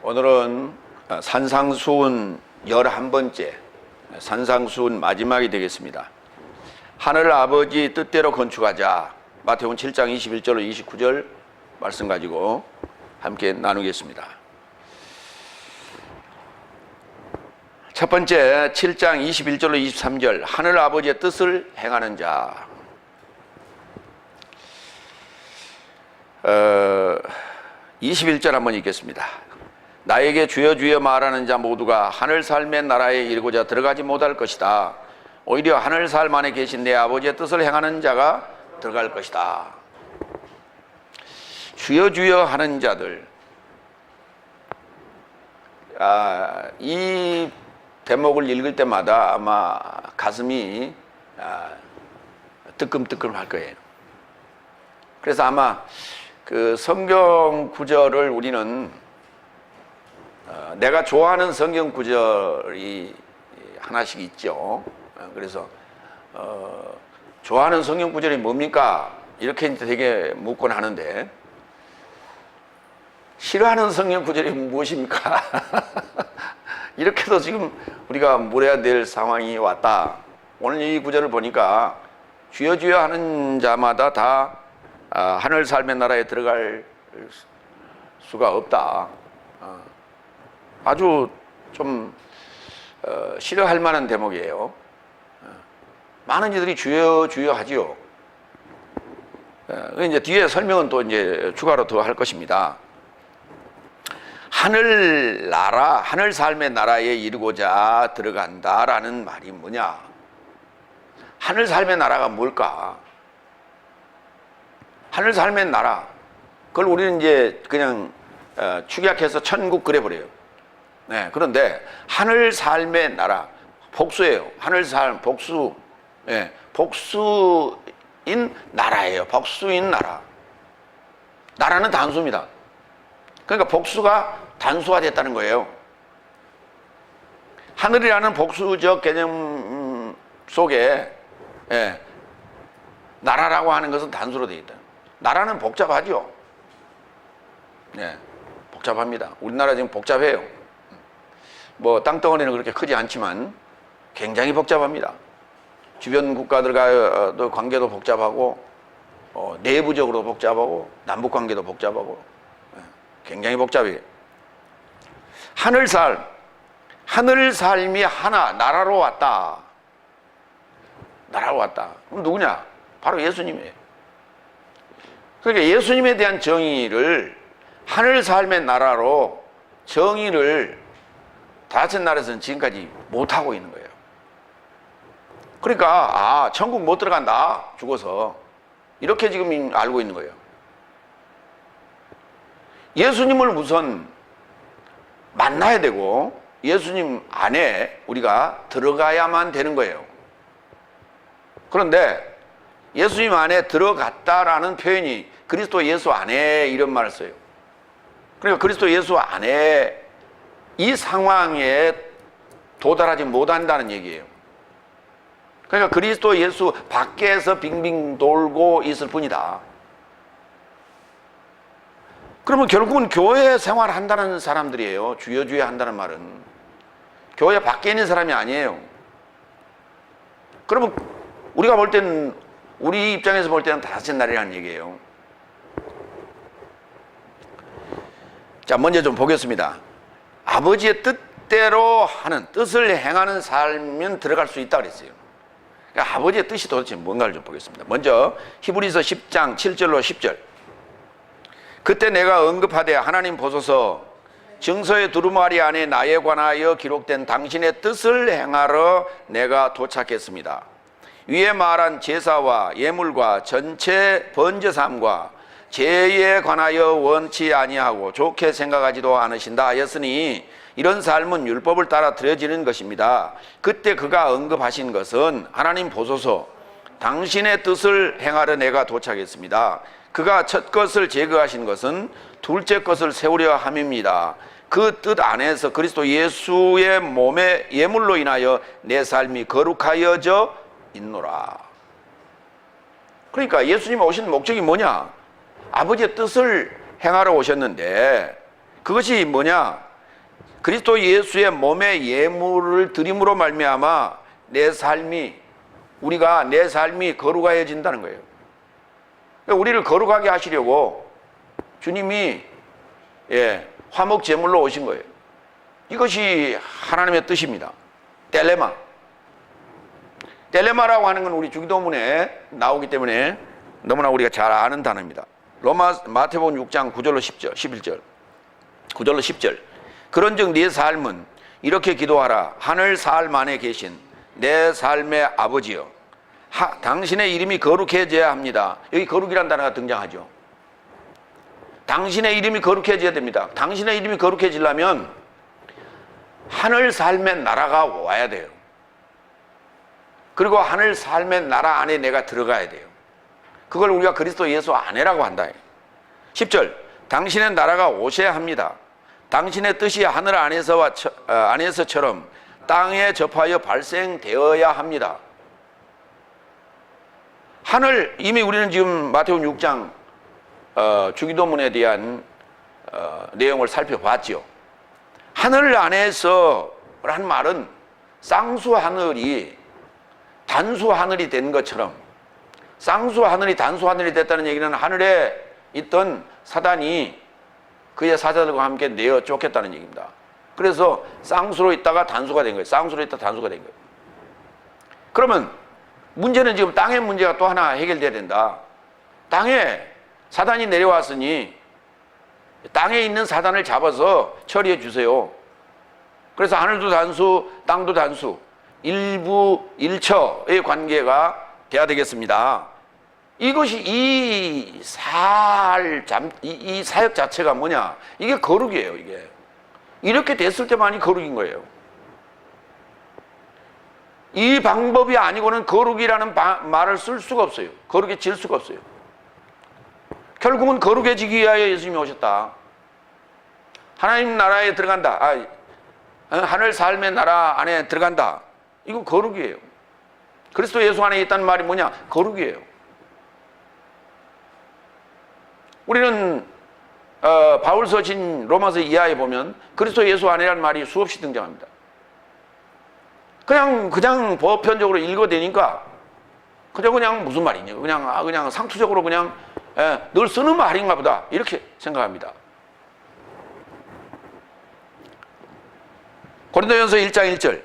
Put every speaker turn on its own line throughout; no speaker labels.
오늘은 산상수훈 11번째, 산상수훈 마지막이 되겠습니다. 하늘 아버지 뜻대로 건축하자. 마태복음 7장 21절로 29절 말씀 가지고 함께 나누겠습니다. 첫 번째 7장 21절로 23절, 하늘 아버지의 뜻을 행하는 자. 21절 한번 읽겠습니다. 나에게 주여 주여 말하는 자 모두가 하늘 삶의 나라에 이르고자 들어가지 못할 것이다. 오히려 하늘 삶 안에 계신 내 아버지의 뜻을 행하는 자가 들어갈 것이다. 주여 주여 하는 자들, 이 대목을 읽을 때마다 아마 가슴이 뜨끔뜨끔 할 거예요. 그래서 아마 그 성경 구절을 우리는 내가 좋아하는 성경 구절이 하나씩 있죠. 그래서 좋아하는 성경 구절이 뭡니까? 이렇게 되게 묻곤 하는데, 싫어하는 성경 구절이 무엇입니까? 이렇게도 지금 우리가 물어야 될 상황이 왔다. 오늘 이 구절을 보니까 주여 주여 하는 자마다 다 하늘 삶의 나라에 들어갈 수가 없다. 아주 좀 싫어할 만한 대목이에요. 많은 이들이 주여 주여 하지요. 이제 뒤에 설명은 또 이제 추가로 더 할 것입니다. 하늘 나라, 하늘 삶의 나라에 이르고자 들어간다라는 말이 뭐냐? 하늘 삶의 나라가 뭘까? 하늘 삶의 나라, 그걸 우리는 이제 그냥 축약해서 천국 그래버려요. 네, 그런데 하늘 삶의 나라, 복수예요. 하늘 삶, 복수. 네, 복수인 나라예요. 복수인 나라. 나라는 단수입니다. 그러니까 복수가 단수화됐다는 거예요. 하늘이라는 복수적 개념 속에 나라라고 하는 것은 단수로 되어 있다. 나라는 복잡하죠. 네, 복잡합니다. 우리나라 지금 복잡해요. 뭐 땅덩어리는 그렇게 크지 않지만 굉장히 복잡합니다. 주변 국가들과의 관계도 복잡하고, 내부적으로 복잡하고, 남북 관계도 복잡하고, 굉장히 복잡해요. 하늘 삶이 하나, 나라로 왔다. 나라로 왔다. 그럼 누구냐? 바로 예수님이에요. 그러니까 예수님에 대한 정의를, 하늘 삶의 나라로 정의를 다른 나라에서는 지금까지 못하고 있는 거예요. 그러니까 천국 못 들어간다, 죽어서. 이렇게 지금 알고 있는 거예요. 예수님을 우선 만나야 되고 예수님 안에 우리가 들어가야만 되는 거예요. 그런데 예수님 안에 들어갔다라는 표현이 그리스도 예수 안에 이런 말을 써요. 그러니까 그리스도 예수 안에 이 상황에 도달하지 못한다는 얘기예요. 그러니까 그리스도 예수 밖에서 빙빙 돌고 있을 뿐이다. 그러면 결국은 교회 생활한다는 사람들이에요. 주여 주여 한다는 말은 교회 밖에 있는 사람이 아니에요. 그러면 우리가 볼 때는, 우리 입장에서 볼 때는 다섯째 날이라는 얘기예요. 자, 먼저 좀 보겠습니다. 아버지의 뜻대로 하는, 뜻을 행하는 삶은 들어갈 수 있다 그랬어요. 그러니까 아버지의 뜻이 도대체 뭔가를 좀 보겠습니다. 먼저 히브리서 10장 7절로 10절. 그때 내가 언급하되 하나님 보소서, 증서의 두루마리 안에 나에 관하여 기록된 당신의 뜻을 행하러 내가 도착했습니다. 위에 말한 제사와 예물과 전체 번제삼과 죄에 관하여 원치 아니하고 좋게 생각하지도 않으신다 하였으니 이런 삶은 율법을 따라 드려지는 것입니다. 그때 그가 언급하신 것은 하나님 보소서, 당신의 뜻을 행하러 내가 도착했습니다. 그가 첫 것을 제거하신 것은 둘째 것을 세우려 함입니다. 그 뜻 안에서 그리스도 예수의 몸의 예물로 인하여 내 삶이 거룩하여져 있노라. 그러니까 예수님 오신 목적이 뭐냐? 아버지의 뜻을 행하러 오셨는데 그것이 뭐냐? 그리스도 예수의 몸의 예물을 드림으로 말미암아 내 삶이 거룩해진다는 거예요. 그러니까 우리를 거룩하게 하시려고 주님이 화목 제물로 오신 거예요. 이것이 하나님의 뜻입니다. 텔레마라고 하는 건 우리 주기도문에 나오기 때문에 너무나 우리가 잘 아는 단어입니다. 마태복음 6장 9절로 10절, 11절. 9절로 10절. 그런즉 네 삶은 이렇게 기도하라. 하늘 사흘 안에 계신 내 삶의 아버지여, 당신의 이름이 거룩해져야 합니다. 여기 거룩이라는 단어가 등장하죠. 당신의 이름이 거룩해져야 됩니다. 당신의 이름이 거룩해지려면 하늘 삶의 나라가 와야 돼요. 그리고 하늘 삶의 나라 안에 내가 들어가야 돼요. 그걸 우리가 그리스도 예수 안에라고 한다. 10절. 당신의 나라가 오셔야 합니다. 당신의 뜻이 하늘 안에서처럼 땅에 접하여 발생되어야 합니다. 하늘, 이미 우리는 지금 마태복음 6장 주기도문에 대한 내용을 살펴봤죠. 하늘 안에서 라는 말은 쌍수하늘이 단수하늘이 된 것처럼, 쌍수하늘이 단수하늘이 됐다는 얘기는 하늘에 있던 사단이 그의 사자들과 함께 내어 쫓겼다는 얘기입니다. 그래서 쌍수로 있다가 단수가 된 거예요. 쌍수로 있다가 단수가 된 거예요. 그러면 문제는 지금 땅의 문제가 또 하나 해결돼야 된다. 땅에 사단이 내려왔으니 땅에 있는 사단을 잡아서 처리해 주세요. 그래서 하늘도 단수, 땅도 단수, 일부 일처의 관계가 돼야 되겠습니다. 이것이 이 사역 자체가 뭐냐? 이게 거룩이에요. 이게 이렇게 됐을 때만이 거룩인 거예요. 이 방법이 아니고는 거룩이라는 말을 쓸 수가 없어요. 거룩해질 수가 없어요. 결국은 거룩해지기 위하여 예수님이 오셨다. 하나님 나라에 들어간다. 하늘 삶의 나라 안에 들어간다. 이거 거룩이에요. 그리스도 예수 안에 있다는 말이 뭐냐? 거룩이에요. 우리는 바울 서신 로마서 2하에 보면 그리스도 예수 안에라는 말이 수없이 등장합니다. 그냥 보편적으로 읽어대니까 그냥 무슨 말이냐, 그냥 상투적으로 그냥 늘 쓰는 말인가 보다 이렇게 생각합니다. 고린도전서 1장 1절.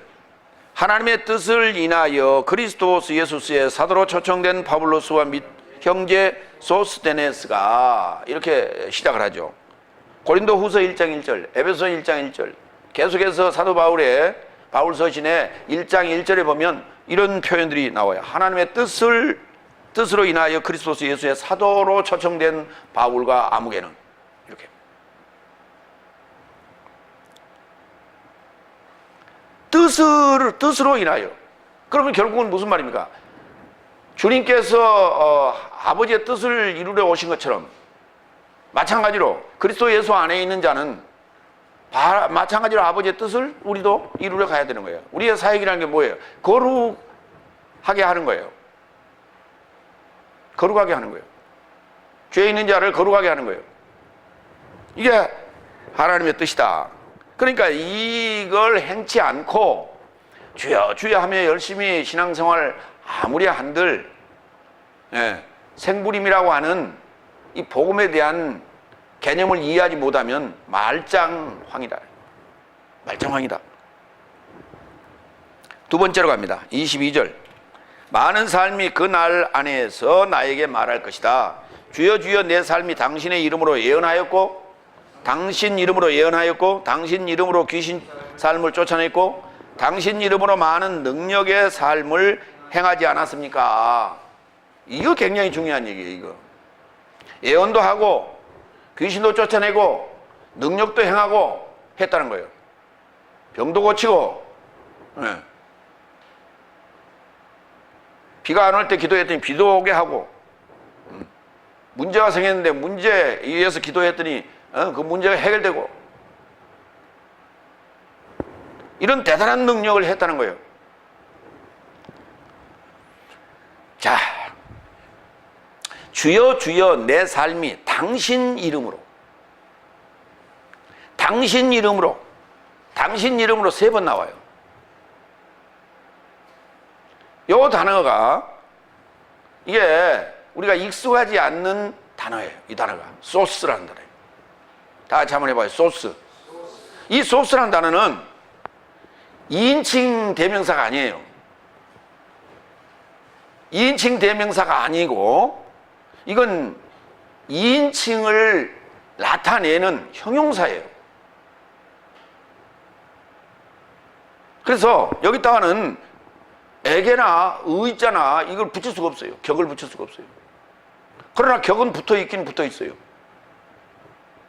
하나님의 뜻을 인하여 그리스도 예수스의 사도로 초청된 바울로스와 및 형제 소스테네스가, 이렇게 시작을 하죠. 고린도 후서 1장 1절, 에베소 1장 1절, 계속해서 사도 바울의 바울 서신의 1장 1절에 보면 이런 표현들이 나와요. 하나님의 뜻으로 인하여 그리스도 예수의 사도로 초청된 바울과 아무개는, 이렇게. 뜻으로 인하여. 그러면 결국은 무슨 말입니까? 주님께서 아버지의 뜻을 이루려 오신 것처럼 마찬가지로 그리스도 예수 안에 있는 자는 마찬가지로 아버지의 뜻을 우리도 이루려 가야 되는 거예요. 우리의 사역이라는 게 뭐예요? 거룩하게 하는 거예요. 거룩하게 하는 거예요. 죄 있는 자를 거룩하게 하는 거예요. 이게 하나님의 뜻이다. 그러니까 이걸 행치 않고 주여 주여 하며 열심히 신앙생활 아무리 한들 생부림이라고 하는 이 복음에 대한 개념을 이해하지 못하면 말짱황이다. 말짱황이다. 두 번째로 갑니다. 22절. 많은 삶이 그 날 안에서 나에게 말할 것이다. 주여 주여 내 삶이 당신의 이름으로 예언하였고, 당신 이름으로 예언하였고, 당신 이름으로 귀신 삶을 쫓아냈고, 당신 이름으로 많은 능력의 삶을 행하지 않았습니까? 이거 굉장히 중요한 얘기예요. 이거 예언도 하고 귀신도 쫓아내고 능력도 행하고 했다는 거예요. 병도 고치고, 비가 안 올 때 기도했더니 비도 오게 하고, 문제가 생겼는데 문제에 의해서 기도했더니 그 문제가 해결되고, 이런 대단한 능력을 했다는 거예요. 자, 주여 주여 내 삶이 당신 이름으로 당신 이름으로 3번 나와요. 요 단어가 이게 우리가 익숙하지 않는 단어예요. 이 단어가 소스라는 단어예요. 다 같이 한번 해봐요. 소스. 이 소스라는 단어는 2인칭 대명사가 아니에요. 2인칭 대명사가 아니고 이건 2인칭을 나타내는 형용사예요. 그래서 여기다가는 에게나 의자나 이걸 붙일 수가 없어요. 격을 붙일 수가 없어요. 그러나 격은 붙어 있긴 붙어 있어요.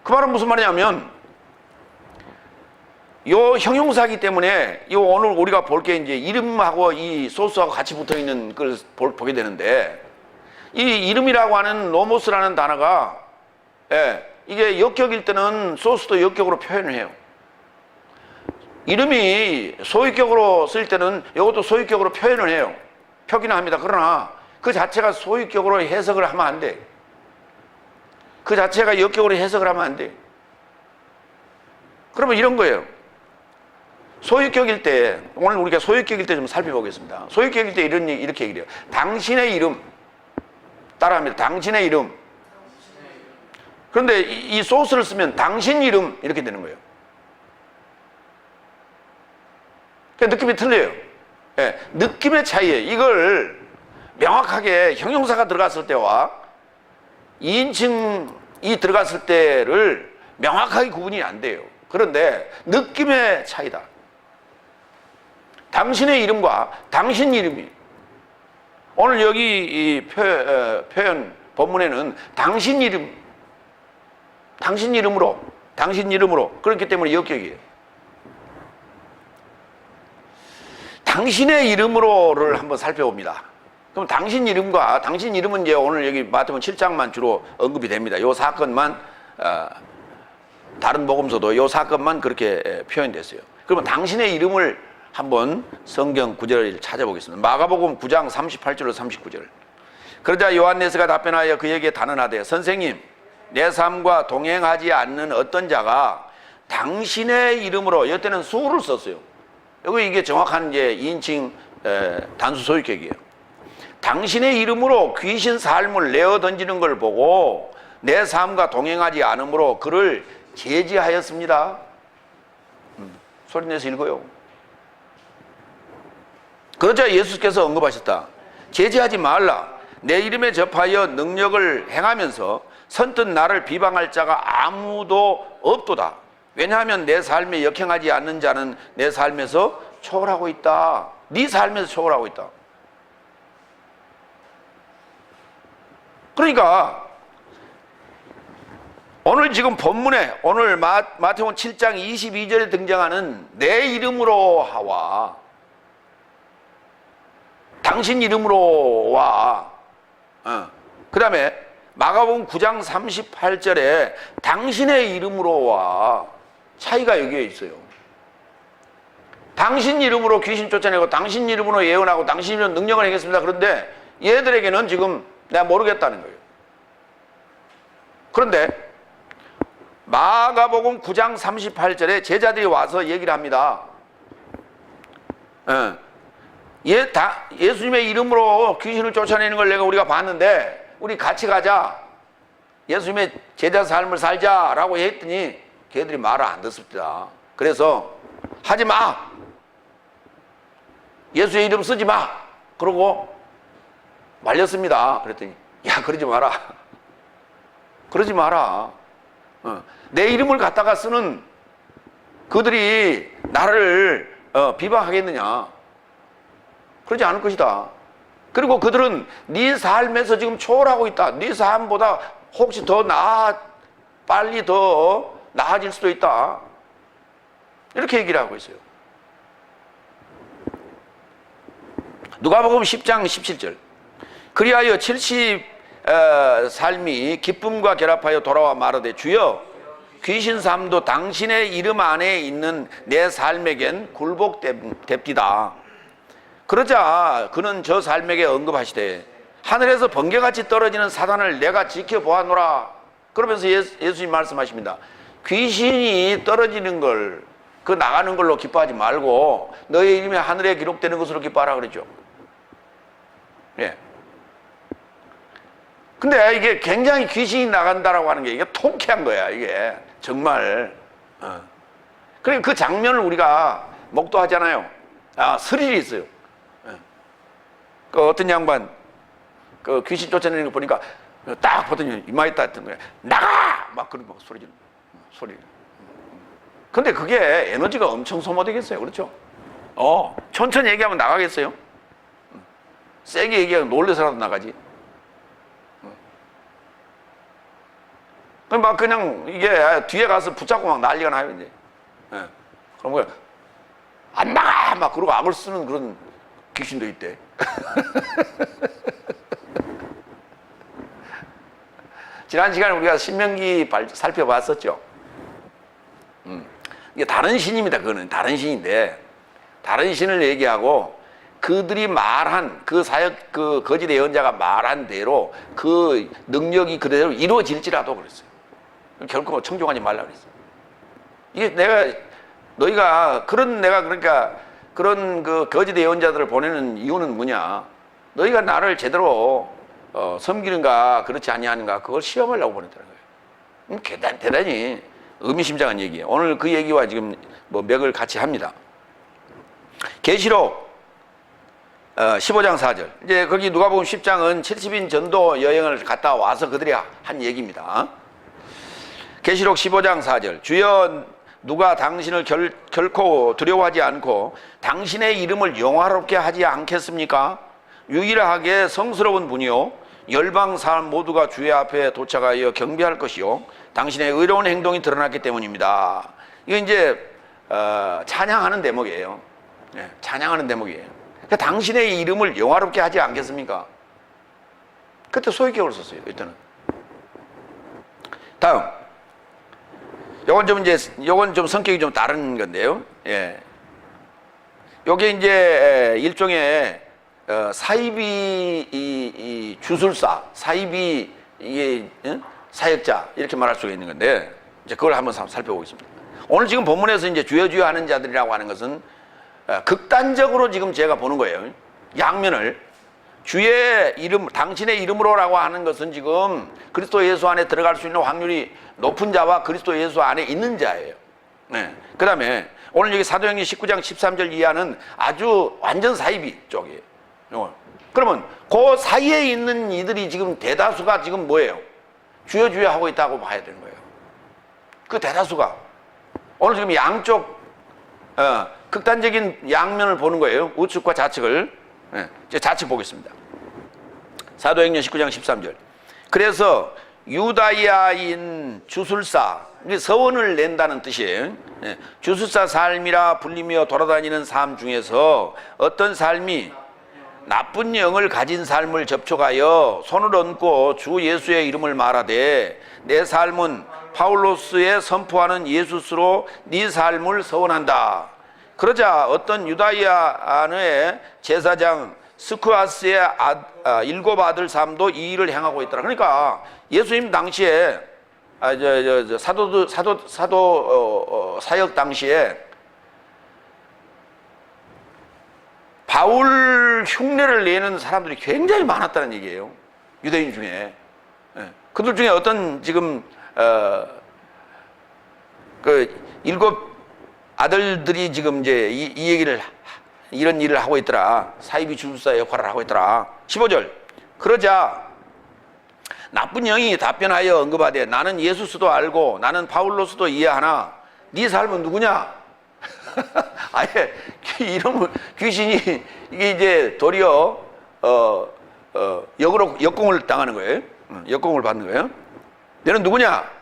그 말은 무슨 말이냐면 요 형용사이기 때문에 요 오늘 우리가 볼 게 이제 이름하고 이 소스하고 같이 붙어 있는 걸 보게 되는데 이 이름이라고 하는 노모스라는 단어가 이게 역격일 때는 소스도 역격으로 표현을 해요. 이름이 소유격으로 쓸 때는 이것도 소유격으로 표현을 해요. 표기는 합니다. 그러나 그 자체가 소유격으로 해석을 하면 안 돼. 그 자체가 역격으로 해석을 하면 안 돼. 그러면 이런 거예요. 소유격일 때, 오늘 우리가 소유격일 때 좀 살펴보겠습니다. 소유격일 때 이렇게 얘기해요. 당신의 이름. 따라합니다. 당신의 이름. 그런데 이 소스를 쓰면 당신 이름 이렇게 되는 거예요. 느낌이 틀려요. 느낌의 차이에 이걸 명확하게 형용사가 들어갔을 때와 2인칭이 들어갔을 때를 명확하게 구분이 안 돼요. 그런데 느낌의 차이다. 당신의 이름과 당신 이름이 오늘 여기 이 표현 본문에는 당신 이름, 당신 이름으로 그렇기 때문에 역격이에요. 당신의 이름으로를 한번 살펴봅니다. 그럼 당신 이름과 당신 이름은 이제 오늘 여기 마태복음 7장만 주로 언급이 됩니다. 요 사건만 다른 복음서도 요 사건만 그렇게 표현됐어요. 그러면 당신의 이름을 한번 성경 구절을 찾아보겠습니다. 마가복음 9장 38절로 39절. 그러자 요한네스가 답변하여 그에게 단언하되 선생님 내 삶과 동행하지 않는 어떤 자가 당신의 이름으로 이때는 수를 썼어요. 여기 이게 정확한 이제 2인칭 단수 소유격이에요. 당신의 이름으로 귀신 삶을 내어 던지는 걸 보고 내 삶과 동행하지 않으므로 그를 제지하였습니다. 소리내서 읽어요. 그러자 예수께서 언급하셨다. 제지하지 말라. 내 이름에 접하여 능력을 행하면서 선뜻 나를 비방할 자가 아무도 없도다. 왜냐하면 내 삶에 역행하지 않는 자는 내 삶에서 초월하고 있다. 네 삶에서 초월하고 있다. 그러니까 오늘 지금 본문에 오늘 마태복음 7장 22절에 등장하는 내 이름으로와 당신 이름으로와 그 다음에 마가복음 9장 38절에 당신의 이름으로와 차이가 여기에 있어요. 당신 이름으로 귀신 쫓아내고 당신 이름으로 예언하고 당신 이름으로 능력을 행했습니다. 그런데 얘들에게는 지금 내가 모르겠다는 거예요. 그런데 마가복음 9장 38절에 제자들이 와서 얘기를 합니다. 예수님의 이름으로 귀신을 쫓아내는 걸 우리가 봤는데 우리 같이 가자. 예수님의 제자 삶을 살자라고 했더니 걔들이 말을 안 듣습니다. 그래서 하지 마. 예수의 이름 쓰지 마. 그러고 말렸습니다. 그랬더니 야 그러지 마라. 그러지 마라. 내 이름을 갖다가 쓰는 그들이 나를 비방하겠느냐. 그러지 않을 것이다. 그리고 그들은 네 삶에서 지금 초월하고 있다. 네 삶보다 혹시 더 빨리 더 나아질 수도 있다. 이렇게 얘기를 하고 있어요. 누가복음 10장 17절. 그리하여 70 삶이 기쁨과 결합하여 돌아와 말하되 주여 귀신 삶도 당신의 이름 안에 있는 내 삶에겐 굴복됩디다. 그러자 그는 저 삶에게 언급하시되 하늘에서 번개같이 떨어지는 사단을 내가 지켜보아노라. 그러면서 예수님 말씀하십니다. 귀신이 떨어지는 걸 그 나가는 걸로 기뻐하지 말고 너의 이름이 하늘에 기록되는 것으로 기뻐하라 그랬죠. 예. 근데 이게 굉장히 귀신이 나간다라고 하는 게 이게 통쾌한 거야, 이게. 정말. 그리고 그 장면을 우리가 목도하잖아요. 아, 스릴이 있어요. 예. 그 어떤 양반, 그 귀신 쫓아내는 거 보니까 딱 보더니 이마에 딱 했던 거야. 나가! 막 그런 막 소리 지르는 소리. 근데 그게 에너지가 엄청 소모되겠어요. 그렇죠? 천천히 얘기하면 나가겠어요? 세게 얘기하면 놀래서라도 나가지. 막 그냥 이게 뒤에 가서 붙잡고 막 난리가 나요, 이제. 예. 그럼 뭐야? 안 나가! 막 그러고 악을 쓰는 그런 귀신도 있대. 지난 시간에 우리가 신명기 살펴봤었죠. 이게 다른 신입니다. 그거는 다른 신인데, 다른 신을 얘기하고 그들이 말한 그 사역, 그 거짓 예언자가 말한 대로 그 능력이 그대로 이루어질지라도 그랬어요. 결코 청종하지 말라 그랬어요. 이게 너희가 그러니까 그런 그 거짓 예언자들을 보내는 이유는 뭐냐? 너희가 나를 제대로 섬기는가 그렇지 아니하는가 그걸 시험하려고 보냈다는 거예요. 대단히 의미심장한 얘기예요. 오늘 그 얘기와 지금 뭐 맥을 같이 합니다. 계시록 15장 4절. 이제 거기 누가복음 10장은 70인 전도 여행을 갔다 와서 그들이 한 얘기입니다. 계시록 15장 4절. 주여 누가 당신을 결코 두려워하지 않고 당신의 이름을 영화롭게 하지 않겠습니까? 유일하게 성스러운 분이요 열방 사람 모두가 주의 앞에 도착하여 경배할 것이요 당신의 의로운 행동이 드러났기 때문입니다. 이거 이제 찬양하는 대목이에요. 네, 찬양하는 대목이에요. 그러니까 당신의 이름을 영화롭게 하지 않겠습니까? 그때 소유격을 썼어요. 이때는. 다음. 요건 좀 성격이 좀 다른 건데요. 예. 요게 이제 일종의 사이비 이 주술사, 사이비 이게 사역자 이렇게 말할 수가 있는 건데 이제 그걸 한번 살펴보겠습니다. 오늘 지금 본문에서 이제 주여 주여 하는 자들이라고 하는 것은 극단적으로 지금 제가 보는 거예요. 양면을 주의 이름, 당신의 이름으로라고 하는 것은 지금 그리스도 예수 안에 들어갈 수 있는 확률이 높은 자와 그리스도 예수 안에 있는 자예요. 네. 그 다음에 오늘 여기 사도행전 19장 13절 이하는 아주 완전 사이비 쪽이에요. 그러면 그 사이에 있는 이들이 지금 대다수가 지금 뭐예요? 주여 주여 하고 있다고 봐야 되는 거예요. 그 대다수가 오늘 지금 양쪽 극단적인 양면을 보는 거예요. 우측과 좌측을. 네. 이제 좌측 보겠습니다. 사도행전 19장 13절. 그래서 유다야인 주술사, 서원을 낸다는 뜻이에요. 네. 주술사 삶이라 불리며 돌아다니는 삶 중에서 어떤 삶이 나쁜 영을 가진 삶을 접촉하여 손을 얹고 주 예수의 이름을 말하되 내 삶은 파울로스의 선포하는 예수스로 네 삶을 서원한다. 그러자 어떤 유다야의 제사장 스쿠아스의 7 아들 삶도 이 일을 행하고 있더라. 그러니까 예수님 당시에 사도 사역 당시에 바울 흉내를 내는 사람들이 굉장히 많았다는 얘기예요. 유대인 중에. 그들 중에 어떤 지금 그 7 아들들이 지금 이제 이 얘기를 이런 일을 하고 있더라. 사이비 주술사의 역할을 하고 있더라. 15절. 그러자 나쁜 영이 답변하여 언급하되 나는 예수스도 알고 나는 파울로스도 이해하나 네 삶은 누구냐? 아예 이러면 귀신이 이게 이제 도리어 역공을 당하는 거예요. 역공을 받는 거예요. 너는 누구냐?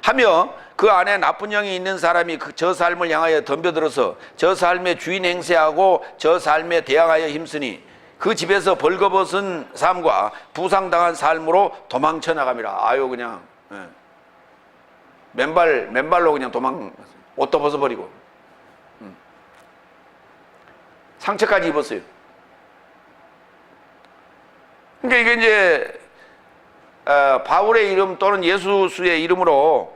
하며 그 안에 나쁜 영이 있는 사람이 저 삶을 향하여 덤벼들어서 저 삶의 주인 행세하고 저 삶에 대항하여 힘쓰니 그 집에서 벌거벗은 삶과 부상당한 삶으로 도망쳐 나갑니다. 아유 그냥 맨발로 그냥 옷도 벗어버리고 상처까지 입었어요. 그러니까 이게 이제 바울의 이름 또는 예수의 이름으로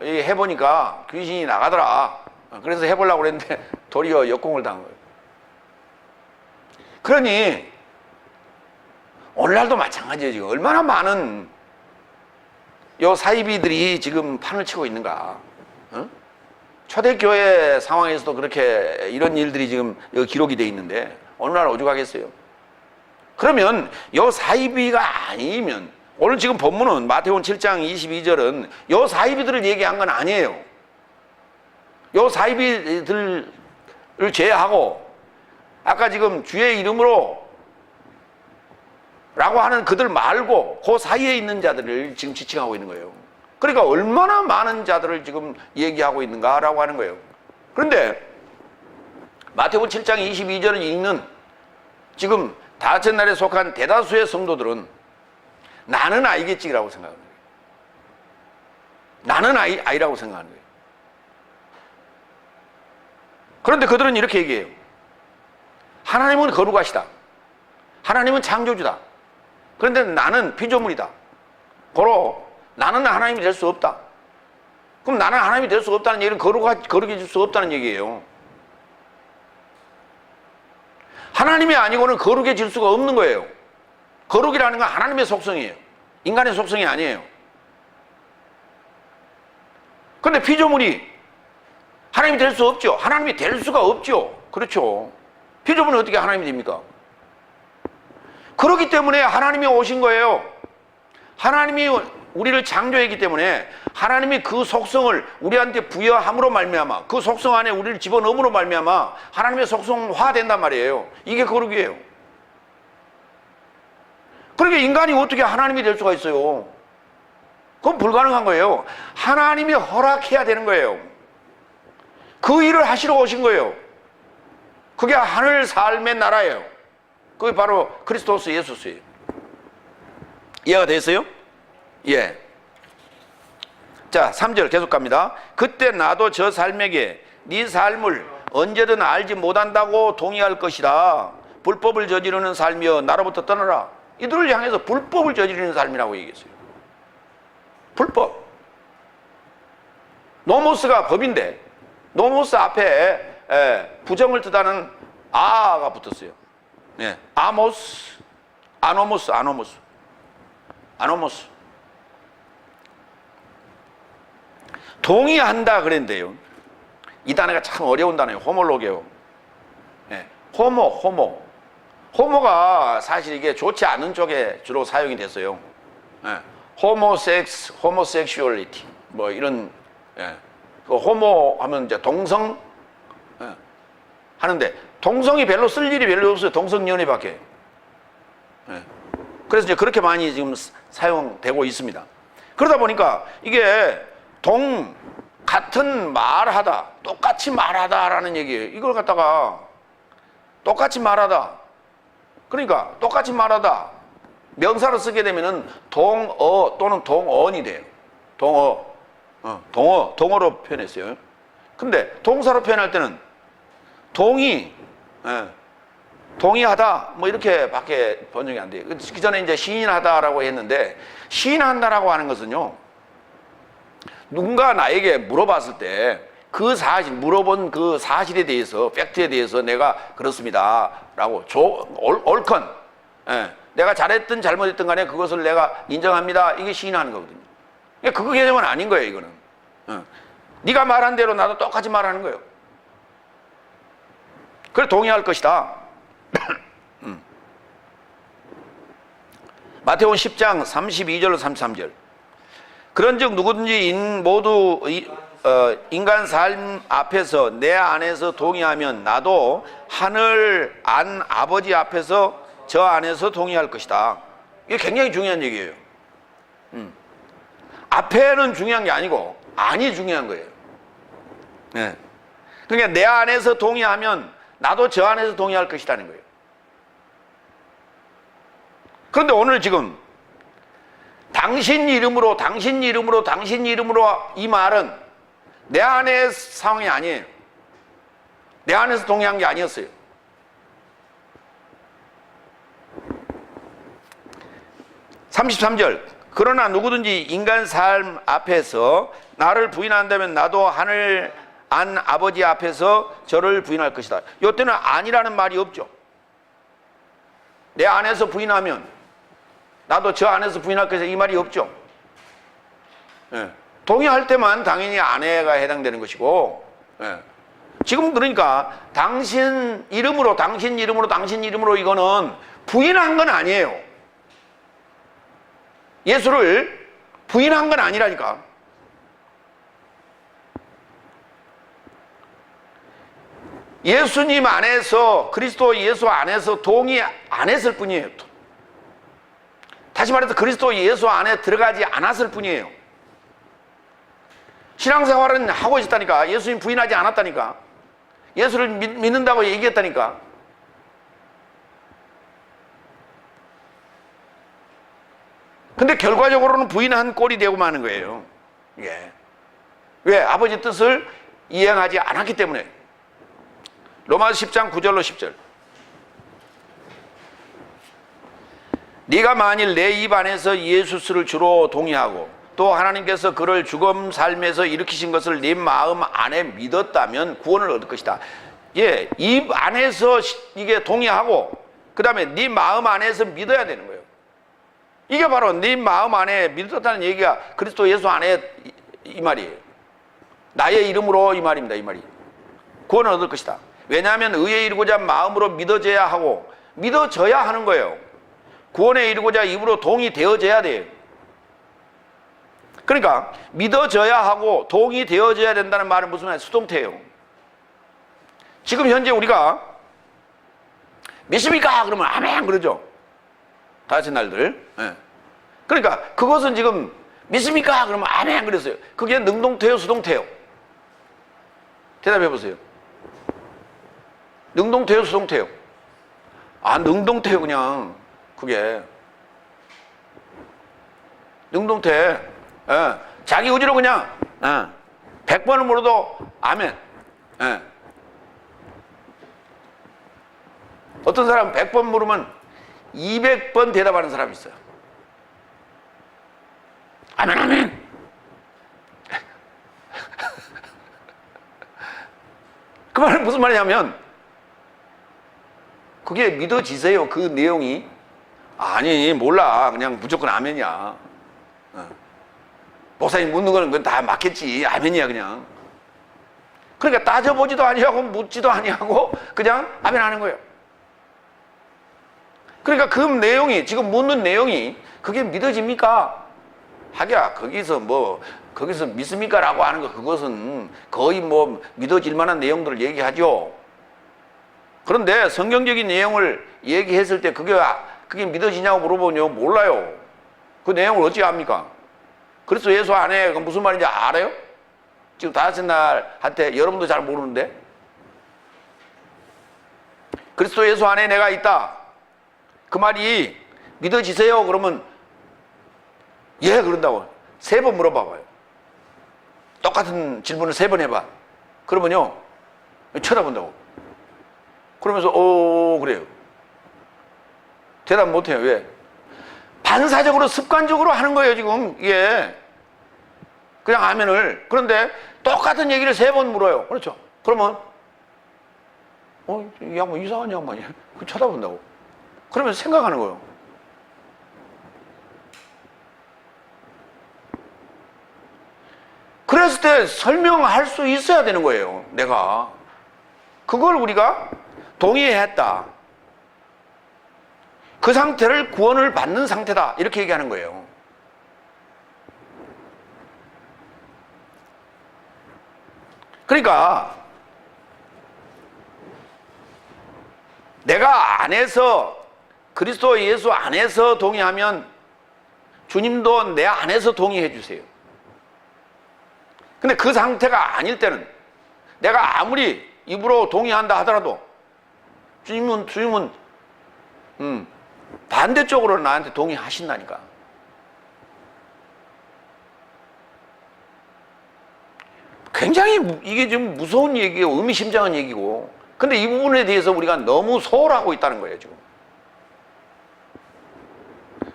해보니까 귀신이 나가더라. 그래서 해보려고 그랬는데 도리어 역공을 당한 거예요. 그러니 오늘날도 마찬가지예요. 지금 얼마나 많은 요 사이비들이 지금 판을 치고 있는가. 초대교회 상황에서도 그렇게 이런 일들이 지금 기록이 돼 있는데 오늘날 오죽하겠어요. 그러면 요 사이비가 아니면 오늘 지금 본문은 마태복음 7장 22절은 요 사이비들을 얘기한 건 아니에요. 요 사이비들을 제외하고 아까 지금 주의 이름으로 라고 하는 그들 말고 그 사이에 있는 자들을 지금 지칭하고 있는 거예요. 그러니까 얼마나 많은 자들을 지금 얘기하고 있는가라고 하는 거예요. 그런데 마태복음 7장 22절을 읽는 지금 다윗의 날에 속한 대다수의 성도들은 나는 아이겠지라고 생각하는 거예요. 나는 아이라고 생각하는 거예요. 그런데 그들은 이렇게 얘기해요. 하나님은 거룩하시다. 하나님은 창조주다. 그런데 나는 피조물이다. 고로 나는 하나님이 될 수 없다. 그럼 나는 하나님이 될 수 없다는 얘기는 거룩해질 수 없다는 얘기예요. 하나님이 아니고는 거룩해질 수가 없는 거예요. 거룩이라는 건 하나님의 속성이에요. 인간의 속성이 아니에요. 그런데 피조물이 하나님이 될 수 없죠. 하나님이 될 수가 없죠. 그렇죠. 피조물은 어떻게 하나님이 됩니까? 그렇기 때문에 하나님이 오신 거예요. 하나님이 우리를 창조했기 때문에 하나님이 그 속성을 우리한테 부여함으로 말미암아 그 속성 안에 우리를 집어넣음으로 말미암아 하나님의 속성화 된단 말이에요. 이게 거룩이에요. 그러니까 인간이 어떻게 하나님이 될 수가 있어요? 그건 불가능한 거예요. 하나님이 허락해야 되는 거예요. 그 일을 하시러 오신 거예요. 그게 하늘 삶의 나라예요. 그게 바로 그리스도스 예수스예요. 이해가 됐어요? 예. 자, 3절 계속 갑니다. 그때 나도 저 삶에게 네 삶을 언제든 알지 못한다고 동의할 것이다. 불법을 저지르는 삶이여 나로부터 떠나라. 이들을 향해서 불법을 저지르는 삶이라고 얘기했어요. 불법. 노모스가 법인데 노모스 앞에 부정을 뜻하는 아가 붙었어요. 예. 아모스, 아노모스. 동의한다 그랬는데요. 이 단어가 참 어려운 단어예요. 호몰로게요. 예. 호모가 사실 이게 좋지 않은 쪽에 주로 사용이 됐어요. 예. 호모섹슈얼리티 뭐 이런 예. 그 호모 하면 이제 동성 예. 하는데 동성이 별로 쓸 일이 별로 없어요. 동성연애밖에. 예. 그래서 이제 그렇게 많이 지금 사용되고 있습니다. 그러다 보니까 이게 같은 말하다, 똑같이 말하다라는 얘기예요. 이걸 갖다가 똑같이 말하다. 그러니까 똑같이 말하다. 명사로 쓰게 되면은 동어 또는 동언이 돼요. 동어로 표현했어요. 근데 동사로 표현할 때는 동의하다 뭐 이렇게밖에 번역이 안 돼요. 그 전에 이제 시인하다라고 했는데 시인한다라고 하는 것은요. 누군가 나에게 물어봤을 때 그 사실 물어본 그 사실에 대해서 팩트에 대해서 내가 그렇습니다라고 옳건 내가 잘했든 잘못했든 간에 그것을 내가 인정합니다. 이게 시인하는 거거든요. 그거 개념은 아닌 거예요. 이거는 네가 말한 대로 나도 똑같이 말하는 거예요. 그래 동의할 것이다. 마태복음 10장 32절로 33절. 그런즉 누구든지 모두 인간 삶 앞에서 내 안에서 동의하면 나도 하늘 안 아버지 앞에서 저 안에서 동의할 것이다. 이게 굉장히 중요한 얘기예요. 앞에는 중요한 게 아니고 안이 중요한 거예요. 네. 그러니까 내 안에서 동의하면 나도 저 안에서 동의할 것이라는 거예요. 그런데 오늘 지금 당신 이름으로 이 말은 내 안의 상황이 아니에요. 내 안에서 동의한 게 아니었어요. (33절) 그러나 누구든지 인간 삶 앞에서 나를 부인한다면 나도 하늘 안 아버지 앞에서 저를 부인할 것이다. 이때는 아니라는 말이 없죠. 내 안에서 부인하면 나도 저 안에서 부인할 것이다, 이 말이 없죠. 예. 동의할 때만 당연히 아내가 해당되는 것이고, 예. 지금 그러니까 당신 이름으로 이거는 부인한 건 아니에요. 예수를 부인한 건 아니라니까. 예수님 안에서, 그리스도 예수 안에서 동의 안 했을 뿐이에요. 다시 말해서 그리스도 예수 안에 들어가지 않았을 뿐이에요. 신앙생활은 하고 있었다니까. 예수님 부인하지 않았다니까. 예수를 믿는다고 얘기했다니까. 근데 결과적으로는 부인한 꼴이 되고 마는 거예요. 예. 왜? 아버지 뜻을 이행하지 않았기 때문에. 로마서 10장 9절로 10절. 네가 만일 내 입 안에서 예수를 주로 동의하고 또 하나님께서 그를 죽음 삶에서 일으키신 것을 네 마음 안에 믿었다면 구원을 얻을 것이다. 예, 입 안에서 이게 동의하고 그 다음에 네 마음 안에서 믿어야 되는 거예요. 이게 바로 네 마음 안에 믿었다는 얘기가 그리스도 예수 안에 이 말이에요. 나의 이름으로 이 말입니다. 이 말이. 구원을 얻을 것이다. 왜냐하면 의에 이르고자 마음으로 믿어져야 하고 믿어져야 하는 거예요. 구원에 이르고자 입으로 동의되어져야 돼요. 그러니까 믿어져야 하고 동의되어져야 된다는 말은 무슨 말이에요? 수동태예요. 지금 현재 우리가 믿습니까? 그러면 아멘 그러죠. 다 같이 날들. 네. 그러니까 그것은 지금 믿습니까? 그러면 아멘 그랬어요. 그게 능동태요, 수동태요? 대답해 보세요. 능동태요, 수동태요? 아, 능동태요. 그냥 그게 능동태. 예. 자기 의지로 그냥 100번을 물어도 아멘. 예. 어떤 사람은 100번 물으면 200번 대답하는 사람이 있어요. 아멘 아멘. 그 말은 무슨 말이냐면 그게 믿어지세요. 그 내용이. 아니 몰라. 그냥 무조건 아멘이야. 목사님 묻는 거는 그건 다 맞겠지. 아멘이야 그냥. 그러니까 따져보지도 아니하고 묻지도 아니하고 그냥 아멘 하는 거예요. 그러니까 그 내용이, 지금 묻는 내용이 그게 믿어집니까? 하기야 거기서 믿습니까? 라고 하는 거 그것은 거의 믿어질 만한 내용들을 얘기하죠. 그런데 성경적인 내용을 얘기했을 때 그게 믿어지냐고 물어보면요, 몰라요. 그 내용을 어찌 압니까? 그래서 예수 안에 무슨 말인지 알아요? 지금 다섯 날한테 여러분도 잘 모르는데. 그리스도 예수 안에 내가 있다. 그 말이 믿어지세요? 그러면 예 그런다고 3번 물어봐봐요. 똑같은 질문을 3번 해봐. 그러면요 쳐다본다고. 그러면서 그래요. 대답 못해요. 왜? 반사적으로 습관적으로 하는 거예요 지금 이게. 그냥 아멘을. 그런데 똑같은 얘기를 3번 물어요. 그렇죠? 그러면 이 양반 이상한 양반이야. 그 쳐다본다고. 그러면서 생각하는 거예요. 그랬을 때 설명할 수 있어야 되는 거예요. 내가 그걸 우리가 동의했다. 그 상태를 구원을 받는 상태다. 이렇게 얘기하는 거예요. 그러니까 내가 안에서 그리스도 예수 안에서 동의하면 주님도 내 안에서 동의해 주세요. 근데 그 상태가 아닐 때는 내가 아무리 입으로 동의한다 하더라도 주님은 반대쪽으로 나한테 동의하신다니까. 굉장히 이게 좀 무서운 얘기예요. 의미심장한 얘기고. 근데 이 부분에 대해서 우리가 너무 소홀하고 있다는 거예요 지금.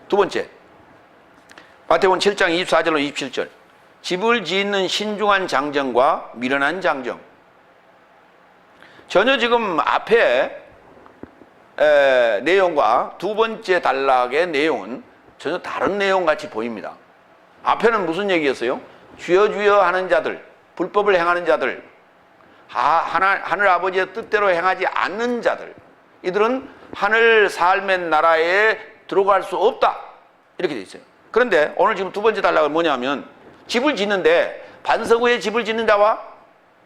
두 번째, 마태복음 7장 24절로 27절. 집을 짓는 신중한 장정과 미련한 장정. 전혀 지금 앞에 내용과 두 번째 단락의 내용은 전혀 다른 내용 같이 보입니다. 앞에는 무슨 얘기였어요? 주여 주여 하는 자들, 불법을 행하는 자들, 하늘 아버지의 뜻대로 행하지 않는 자들, 이들은 하늘 삶의 나라에 들어갈 수 없다, 이렇게 돼 있어요. 그런데 오늘 지금 두 번째 단락은 뭐냐면, 집을 짓는데 반석 위에 집을 짓는 자와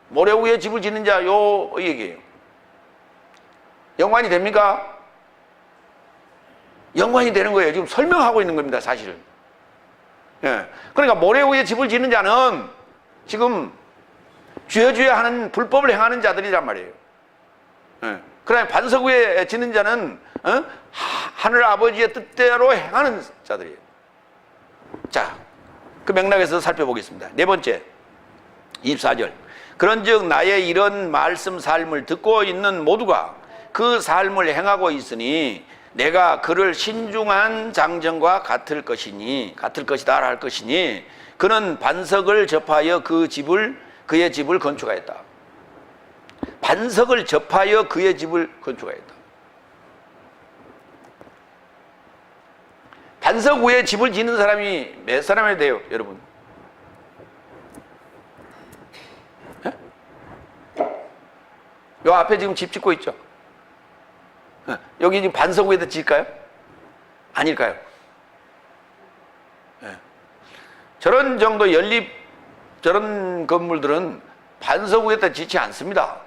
모래 위에 집을 짓는 자, 요 얘기예요. 연관이 됩니까? 연관이 되는 거예요. 지금 설명하고 있는 겁니다, 사실은. 예. 그러니까 모래 위에 집을 짓는 자는 지금 주여 주여 하는 불법을 행하는 자들이란 말이에요. 예. 그다음에 반석 위에 짓는 자는 하늘 아버지의 뜻대로 행하는 자들이에요. 자, 그 맥락에서 살펴보겠습니다. 네 번째, 24절. 그런즉 나의 이런 말씀 삶을 듣고 있는 모두가 그 삶을 행하고 있으니 내가 그를 신중한 장정과 같을 것이다 할 것이니 그는 반석을 접하여 그의 집을 건축하였다. 반석을 접하여 그의 집을 건축하였다. 반석 위에 집을 짓는 사람이 몇 사람이 돼요, 여러분? 예? 요 앞에 지금 집 짓고 있죠? 여기 지금 반석 위에다 짓을까요? 아닐까요? 예. 저런 정도 저런 건물들은 반석 위에다 짓지 않습니다.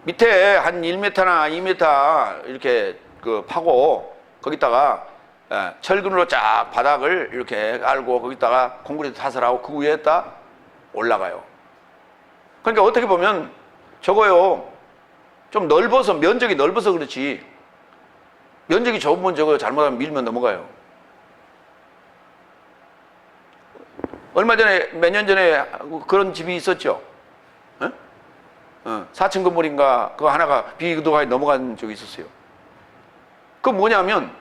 밑에 한 1m나 2m 이렇게 파고 거기다가 철근으로 쫙 바닥을 이렇게 깔고 거기다가 콘크리트 탓을 하고 그 위에다 올라가요. 그러니까 어떻게 보면 저거요, 좀 넓어서, 면적이 넓어서 그렇지, 면적이 좁으면 저거 잘못하면 밀면 넘어가요. 얼마 전에, 몇 년 전에 그런 집이 있었죠. 4층 건물인가 그거 하나가 비교도가 넘어간 적이 있었어요. 그건 뭐냐면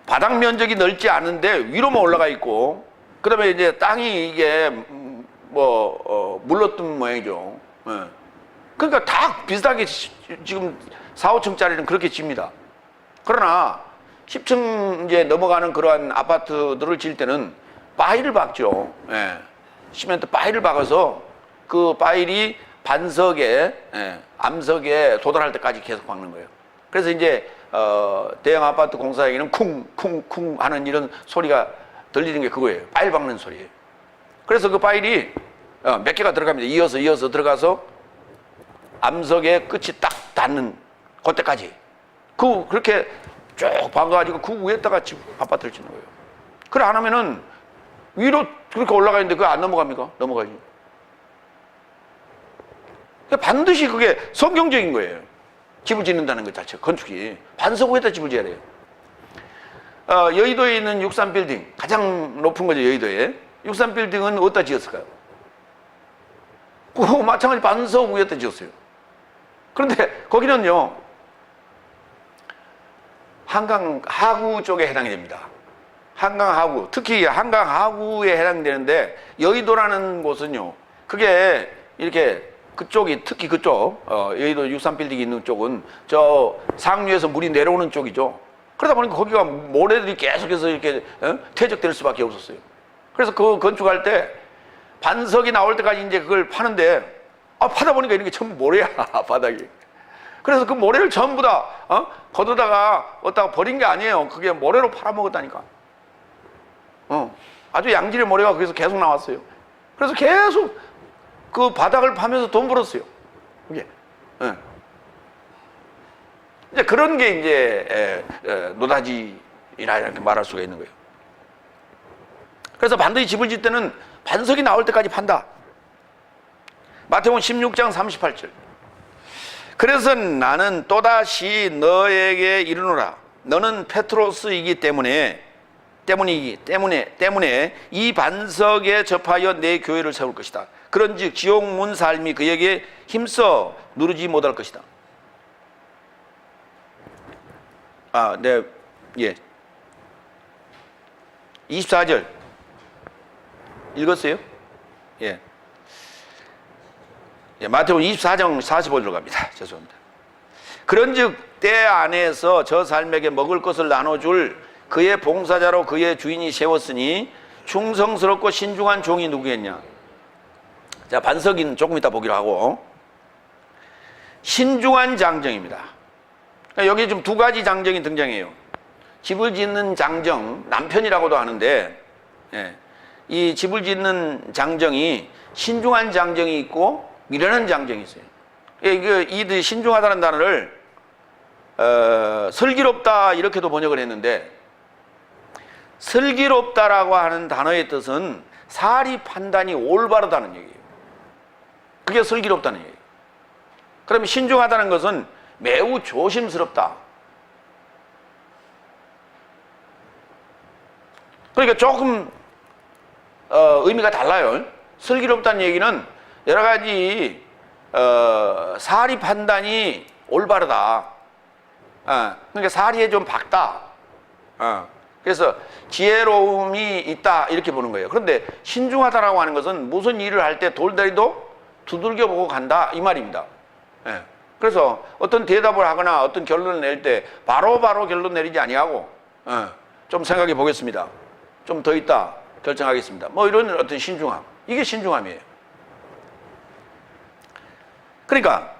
바닥 면적이 넓지 않은데 위로만 올라가 있고, 그 다음에 이제 땅이 이게 물렀던 모양이죠. 그러니까 다 비슷하게 지금 4, 5층짜리는 그렇게 집니다. 그러나 10층 이제 넘어가는 그러한 아파트들을 지을 때는 파일을 박죠. 시멘트 파일을 박아서 그 파일이 반석에, 암석에 도달할 때까지 계속 박는 거예요. 그래서 이제 대형 아파트 공사에게는 쿵쿵쿵 하는 이런 소리가 들리는 게 그거예요. 파일 박는 소리예요. 그래서 그 파일이 몇 개가 들어갑니다. 이어서 들어가서 암석의 끝이 딱 닿는 그때까지 그렇게 쭉 박아가지고 그 위에다가 아파트를 짓는 거예요. 그래 안 하면은 위로 그렇게 올라가 있는데 그거 안 넘어갑니까? 넘어가지. 반드시 그게 성경적인 거예요. 집을 짓는다는 것 자체가, 건축이 반석 위에다 집을 지어야 돼요. 여의도에 있는 63빌딩, 가장 높은 거죠. 여의도에 63빌딩은 어디다 지었을까요? 마찬가지 반석 위에다 지었어요. 그런데 거기는요, 한강 하구 쪽에 해당이 됩니다. 한강 하구, 특히 한강 하구에 해당되는데, 여의도라는 곳은요, 그게 이렇게 그쪽이, 특히 그쪽 여의도 63빌딩이 있는 쪽은 저 상류에서 물이 내려오는 쪽이죠. 그러다 보니까 거기가 모래들이 계속해서 이렇게 퇴적될 수밖에 없었어요. 그래서 그 건축할 때 반석이 나올 때까지 이제 그걸 파는데, 파다 보니까 이런 게 전부 모래야, 바닥이. 그래서 그 모래를 전부 다 걷어다가 어디다가 버린 게 아니에요. 그게 모래로 팔아먹었다니까. 아주 양질의 모래가 거기서 계속 나왔어요. 그래서 계속 그 바닥을 파면서 돈 벌었어요. 이게. 이제 그런 게 이제 노다지라 이렇게 말할 수가 있는 거예요. 그래서 반드시 집을 짓 때는 반석이 나올 때까지 판다. 마태복음 16장 38절. 그래서 나는 또다시 너에게 이르노라. 너는 페트로스이기 때문에 이 반석에 접하여 내 교회를 세울 것이다. 그런즉 지옥 문 삶이 그에게 힘써 누르지 못할 것이다. 예. 24절 읽었어요? 예. 마태복음 24장 45절로 갑니다. 죄송합니다. 그런즉 때 안에서 저 삶에게 먹을 것을 나눠줄 그의 봉사자로 그의 주인이 세웠으니 충성스럽고 신중한 종이 누구겠냐. 자, 반석이는 조금 이따 보기로 하고, 신중한 장정입니다. 여기 좀 두 가지 장정이 등장해요. 집을 짓는 장정, 남편이라고도 하는데, 이 집을 짓는 장정이 신중한 장정이 있고 미련한 장정이 있어요. 이 신중하다는 단어를 슬기롭다 이렇게도 번역을 했는데, 슬기롭다라고 하는 단어의 뜻은 사리 판단이 올바르다는 얘기예요. 그게 슬기롭다는 얘기예요. 그러면 신중하다는 것은 매우 조심스럽다. 그러니까 조금 의미가 달라요. 슬기롭다는 얘기는 여러 가지 사리 판단이 올바르다. 그러니까 사리에 좀 박다. 그래서 지혜로움이 있다 이렇게 보는 거예요. 그런데 신중하다라고 하는 것은 무슨 일을 할 때 돌다리도 두들겨 보고 간다 이 말입니다. 그래서 어떤 대답을 하거나 어떤 결론을 낼 때 바로바로 결론 내리지 아니하고 좀 생각해 보겠습니다. 좀 더 있다 결정하겠습니다. 뭐 이런 어떤 신중함. 이게 신중함이에요. 그러니까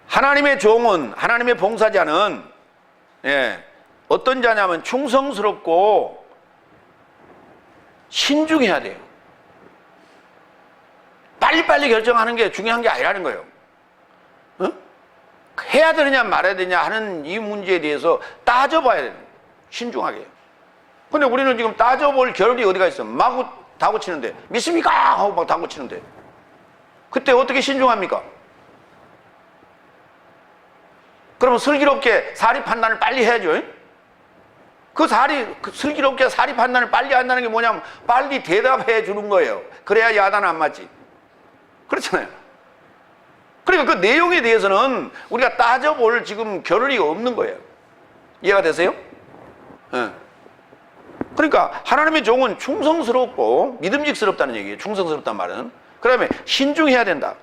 하나님의 종은, 하나님의 봉사자는 어떤 자냐면 충성스럽고 신중해야 돼요. 빨리빨리 결정하는 게 중요한 게 아니라는 거예요. 해야 되느냐 말아야 되느냐 하는 이 문제에 대해서 따져봐야 돼요. 신중하게. 근데 우리는 지금 따져볼 겨를이 어디가 있어? 마구 다구 치는데 믿습니까? 하고 막 다구 치는데 그때 어떻게 신중합니까? 그러면 슬기롭게 사리 판단을 빨리 해야죠. 그 슬기롭게 사리 판단을 빨리 한다는 게 뭐냐면 빨리 대답해 주는 거예요. 그래야 야단은 안 맞지. 그렇잖아요. 그러니까 그 내용에 대해서는 우리가 따져볼 지금 겨를이 없는 거예요. 이해가 되세요? 그러니까 하나님의 종은 충성스럽고 믿음직스럽다는 얘기예요. 충성스럽다는 말은. 그 다음에 신중해야 된다.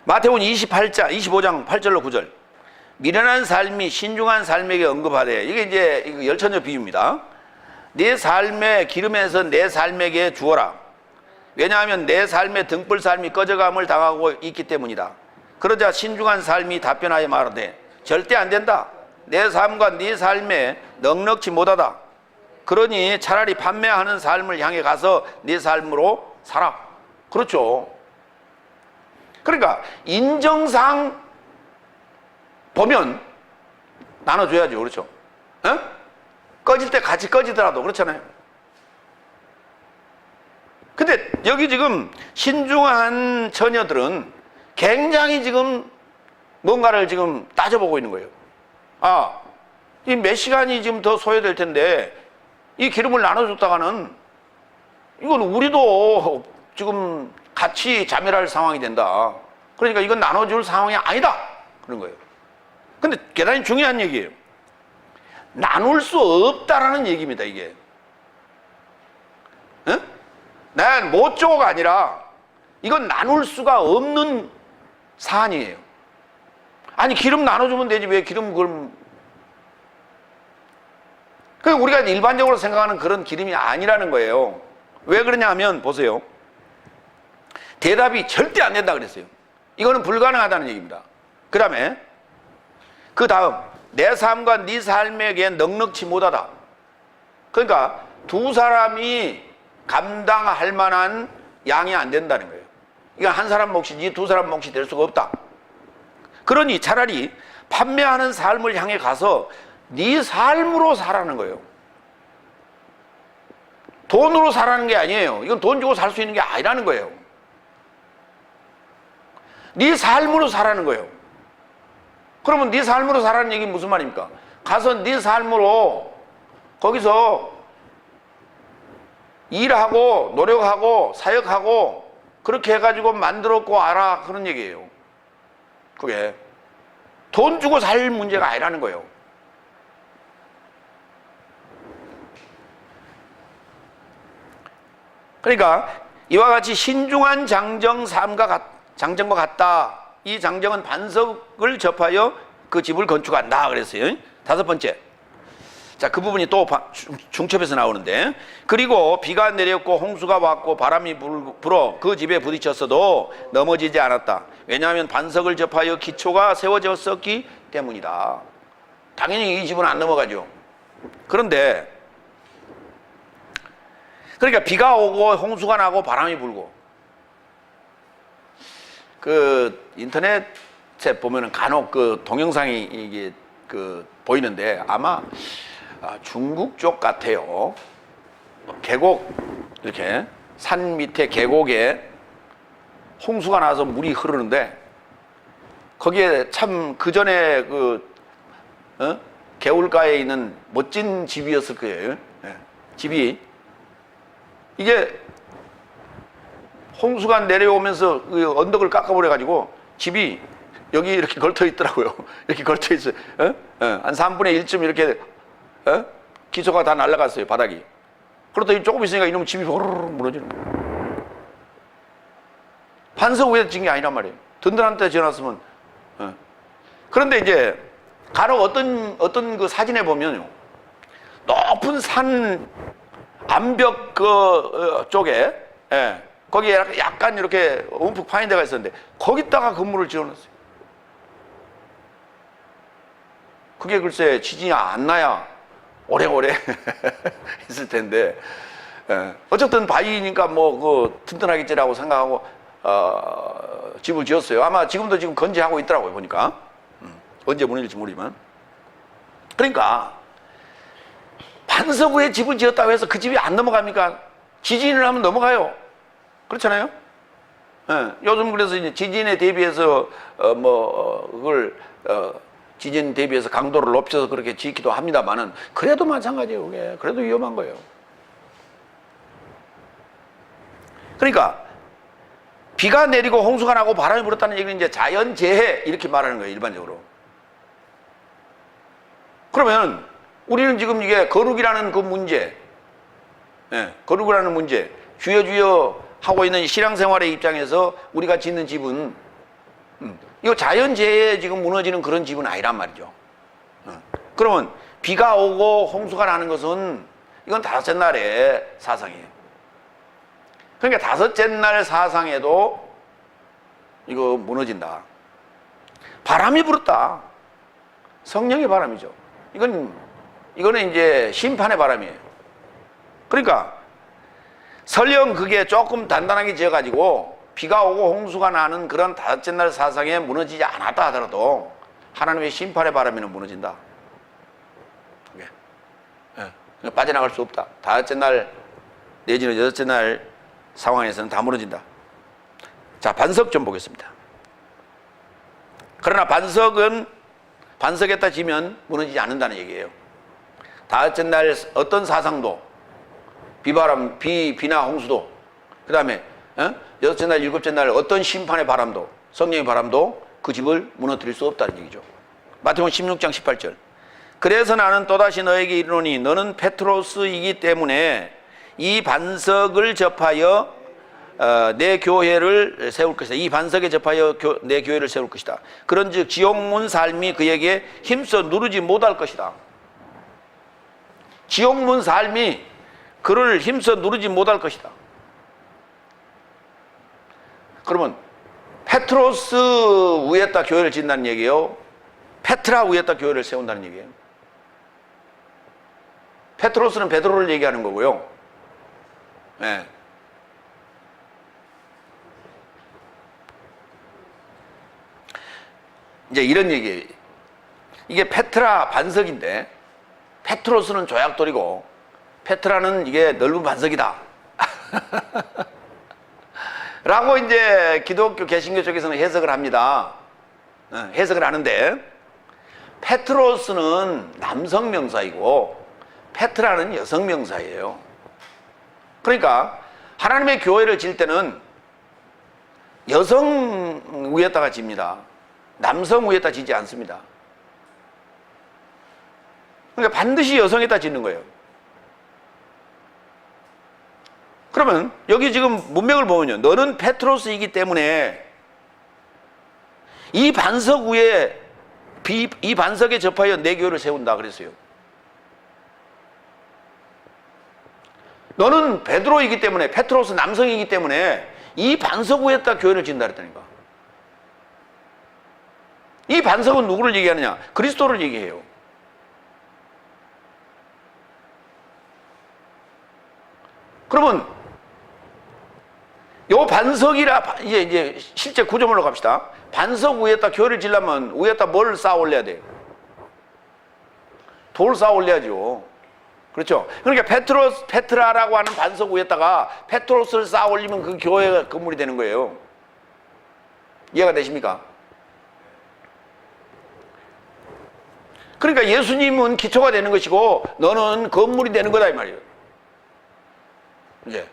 마태복음 25장 8절로 9절. 미련한 삶이 신중한 삶에게 언급하되, 이게 이제 열천여 비유입니다. 내 삶의 기름에서 내 삶에게 주어라. 왜냐하면 내 삶의 등불 삶이 꺼져감을 당하고 있기 때문이다. 그러자 신중한 삶이 답변하여 말하되, 절대 안 된다. 내 삶과 네 삶에 넉넉지 못하다. 그러니 차라리 판매하는 삶을 향해 가서 네 삶으로 살아. 그렇죠. 그러니까 인정상 보면 나눠줘야죠. 그렇죠. 꺼질 때 같이 꺼지더라도 그렇잖아요. 근데 여기 지금 신중한 처녀들은 굉장히 지금 뭔가를 지금 따져보고 있는 거예요. 이 몇 시간이 지금 더 소요될 텐데 이 기름을 나눠줬다가는 이건 우리도 지금 같이 자멸할 상황이 된다. 그러니까 이건 나눠줄 상황이 아니다. 그런 거예요. 근데 대단히 중요한 얘기예요. 나눌 수 없다라는 얘기입니다, 이게. 난 못 줘가 아니라 이건 나눌 수가 없는 사안이에요. 아니, 기름 나눠주면 되지, 왜 기름 그걸. 그러니까 우리가 일반적으로 생각하는 그런 기름이 아니라는 거예요. 왜 그러냐 하면, 보세요. 대답이 절대 안 된다 그랬어요. 이거는 불가능하다는 얘기입니다. 그 다음에, 그 다음, 내 삶과 네 삶에게 넉넉지 못하다. 그러니까 두 사람이 감당할 만한 양이 안 된다는 거예요. 이건 한 사람 몫이지 두 사람 몫이 될 수가 없다. 그러니 차라리 판매하는 삶을 향해 가서 네 삶으로 살라는 거예요. 돈으로 살라는 게 아니에요. 이건 돈 주고 살 수 있는 게 아니라는 거예요. 네 삶으로 살라는 거예요. 그러면 네 삶으로 살라는 얘기는 무슨 말입니까? 가서 네 삶으로 거기서 일하고 노력하고 사역하고 그렇게 해가지고 만들었고 알아, 그런 얘기예요. 그게 돈 주고 살 문제가 아니라는 거예요. 그러니까 이와 같이 신중한 장정과 같다. 이 장정은 반석을 접하여 그 집을 건축한다 그랬어요. 다섯 번째. 자, 그 부분이 또 중첩에서 나오는데, 그리고 비가 내렸고 홍수가 왔고 바람이 불어 그 집에 부딪혔어도 넘어지지 않았다. 왜냐하면 반석을 접하여 기초가 세워졌었기 때문이다. 당연히 이 집은 안 넘어가죠. 그런데 그러니까 비가 오고 홍수가 나고 바람이 불고, 그 인터넷에 보면은 간혹 그 동영상이 이게 그 보이는데 아마 중국 쪽 같아요. 계곡, 이렇게 산 밑에 계곡에 홍수가 나서 물이 흐르는데, 거기에 참 그 전에 개울가에 있는 멋진 집이었을 거예요. 집이 이게 홍수가 내려오면서 그 언덕을 깎아버려 가지고 집이 여기 이렇게 걸터 있더라고요. 이렇게 걸터 있어요. 한 3분의 1쯤 이렇게 기초가 다 날아갔어요, 바닥이. 그러더니 조금 있으니까 이놈 집이 호로록 무너지는 거예요. 반석 위에 진 게 아니란 말이에요. 든든한 데 지어놨으면. 그런데 이제 간혹 어떤 그 사진에 보면요, 높은 산 암벽 쪽에, 거기에 약간 이렇게 움푹 파인 데가 있었는데 거기다가 건물을 지어놨어요. 그게 글쎄 지진이 안 나야 오래오래 있을 텐데, 어쨌든 바위니까 뭐 튼튼하겠지라고 생각하고 집을 지었어요. 아마 지금도 지금 건재하고 있더라고요, 보니까. 언제 무너질지 모르지만. 그러니까 반석 위에 집을 지었다고 해서 그 집이 안 넘어갑니까? 지진을 하면 넘어가요. 그렇잖아요. 요즘 그래서 이제 지진에 대비해서 그걸 지진 대비해서 강도를 높여서 그렇게 짓기도 합니다만은, 그래도 마찬가지예요. 그게 그래도 위험한 거예요. 그러니까 비가 내리고 홍수가 나고 바람이 불었다는 얘기는 이제 자연재해 이렇게 말하는 거예요, 일반적으로. 그러면 우리는 지금 이게 거룩이라는 그 문제, 거룩이라는 문제, 주여 하고 있는 신앙생활의 입장에서 우리가 짓는 집은 이거 자연재해에 지금 무너지는 그런 집은 아니란 말이죠. 그러면 비가 오고 홍수가 나는 것은 이건 다섯째 날의 사상이에요. 그러니까 다섯째 날 사상에도 이거 무너진다. 바람이 불었다. 성령의 바람이죠. 이거는 이제 심판의 바람이에요. 그러니까 설령 그게 조금 단단하게 지어가지고 비가 오고 홍수가 나는 그런 다섯째 날 사상에 무너지지 않았다 하더라도 하나님의 심판의 바람에는 무너진다. 빠져나갈 수 없다. 다섯째 날 내지는 여섯째 날 상황에서는 다 무너진다. 자, 반석 좀 보겠습니다. 그러나 반석에다 지면 무너지지 않는다는 얘기예요. 다섯째 날 어떤 사상도, 비나 홍수도, 그 다음에 여섯째 날, 일곱째 날 어떤 심판의 바람도, 성령의 바람도 그 집을 무너뜨릴 수 없다는 얘기죠. 마태복음 16장 18절. 그래서 나는 또다시 너에게 이르노니 너는 페트로스이기 때문에 이 반석을 접하여 내 교회를 세울 것이다. 이 반석에 접하여 내 교회를 세울 것이다. 그런즉 지옥문 삶이 그에게 힘써 누르지 못할 것이다. 지옥문 삶이 그를 힘써 누르지 못할 것이다. 그러면 페트로스 위에다 교회를 짓는다는 얘기예요? 페트라 위에다 교회를 세운다는 얘기예요? 페트로스는 베드로를 얘기하는 거고요. 네. 이제 이런 얘기예요. 이게 페트라 반석인데 페트로스는 조약돌이고 페트라는 이게 넓은 반석이다. 라고 이제 기독교 개신교 쪽에서는 해석을 합니다. 해석을 하는데, 페트로스는 남성 명사이고 페트라는 여성 명사예요. 그러니까 하나님의 교회를 질 때는 여성 위에다가 집니다. 남성 위에다 지지 않습니다. 그러니까 반드시 여성에다 짓는 거예요. 그러면 여기 지금 문맥을 보면요, 너는 페트로스이기 때문에 이 반석 위에 이 반석에 접하여 내 교회를 세운다 그랬어요. 너는 베드로이기 때문에, 페트로스 남성이기 때문에 이 반석 위에다 교회를 짓는다 그랬다니까. 이 반석은 누구를 얘기하느냐? 그리스도를 얘기해요. 그러면 요 반석이라, 이제 실제 구조물로 갑시다. 반석 위에다 교회를 지려면 위에다 뭘 쌓아 올려야 돼요? 돌 쌓아 올려야죠. 그렇죠? 그러니까 페트라라고 하는 반석 위에다가 페트로스를 쌓아 올리면 그 교회가 건물이 되는 거예요. 이해가 되십니까? 그러니까 예수님은 기초가 되는 것이고 너는 건물이 되는 거다 이 말이에요. 이제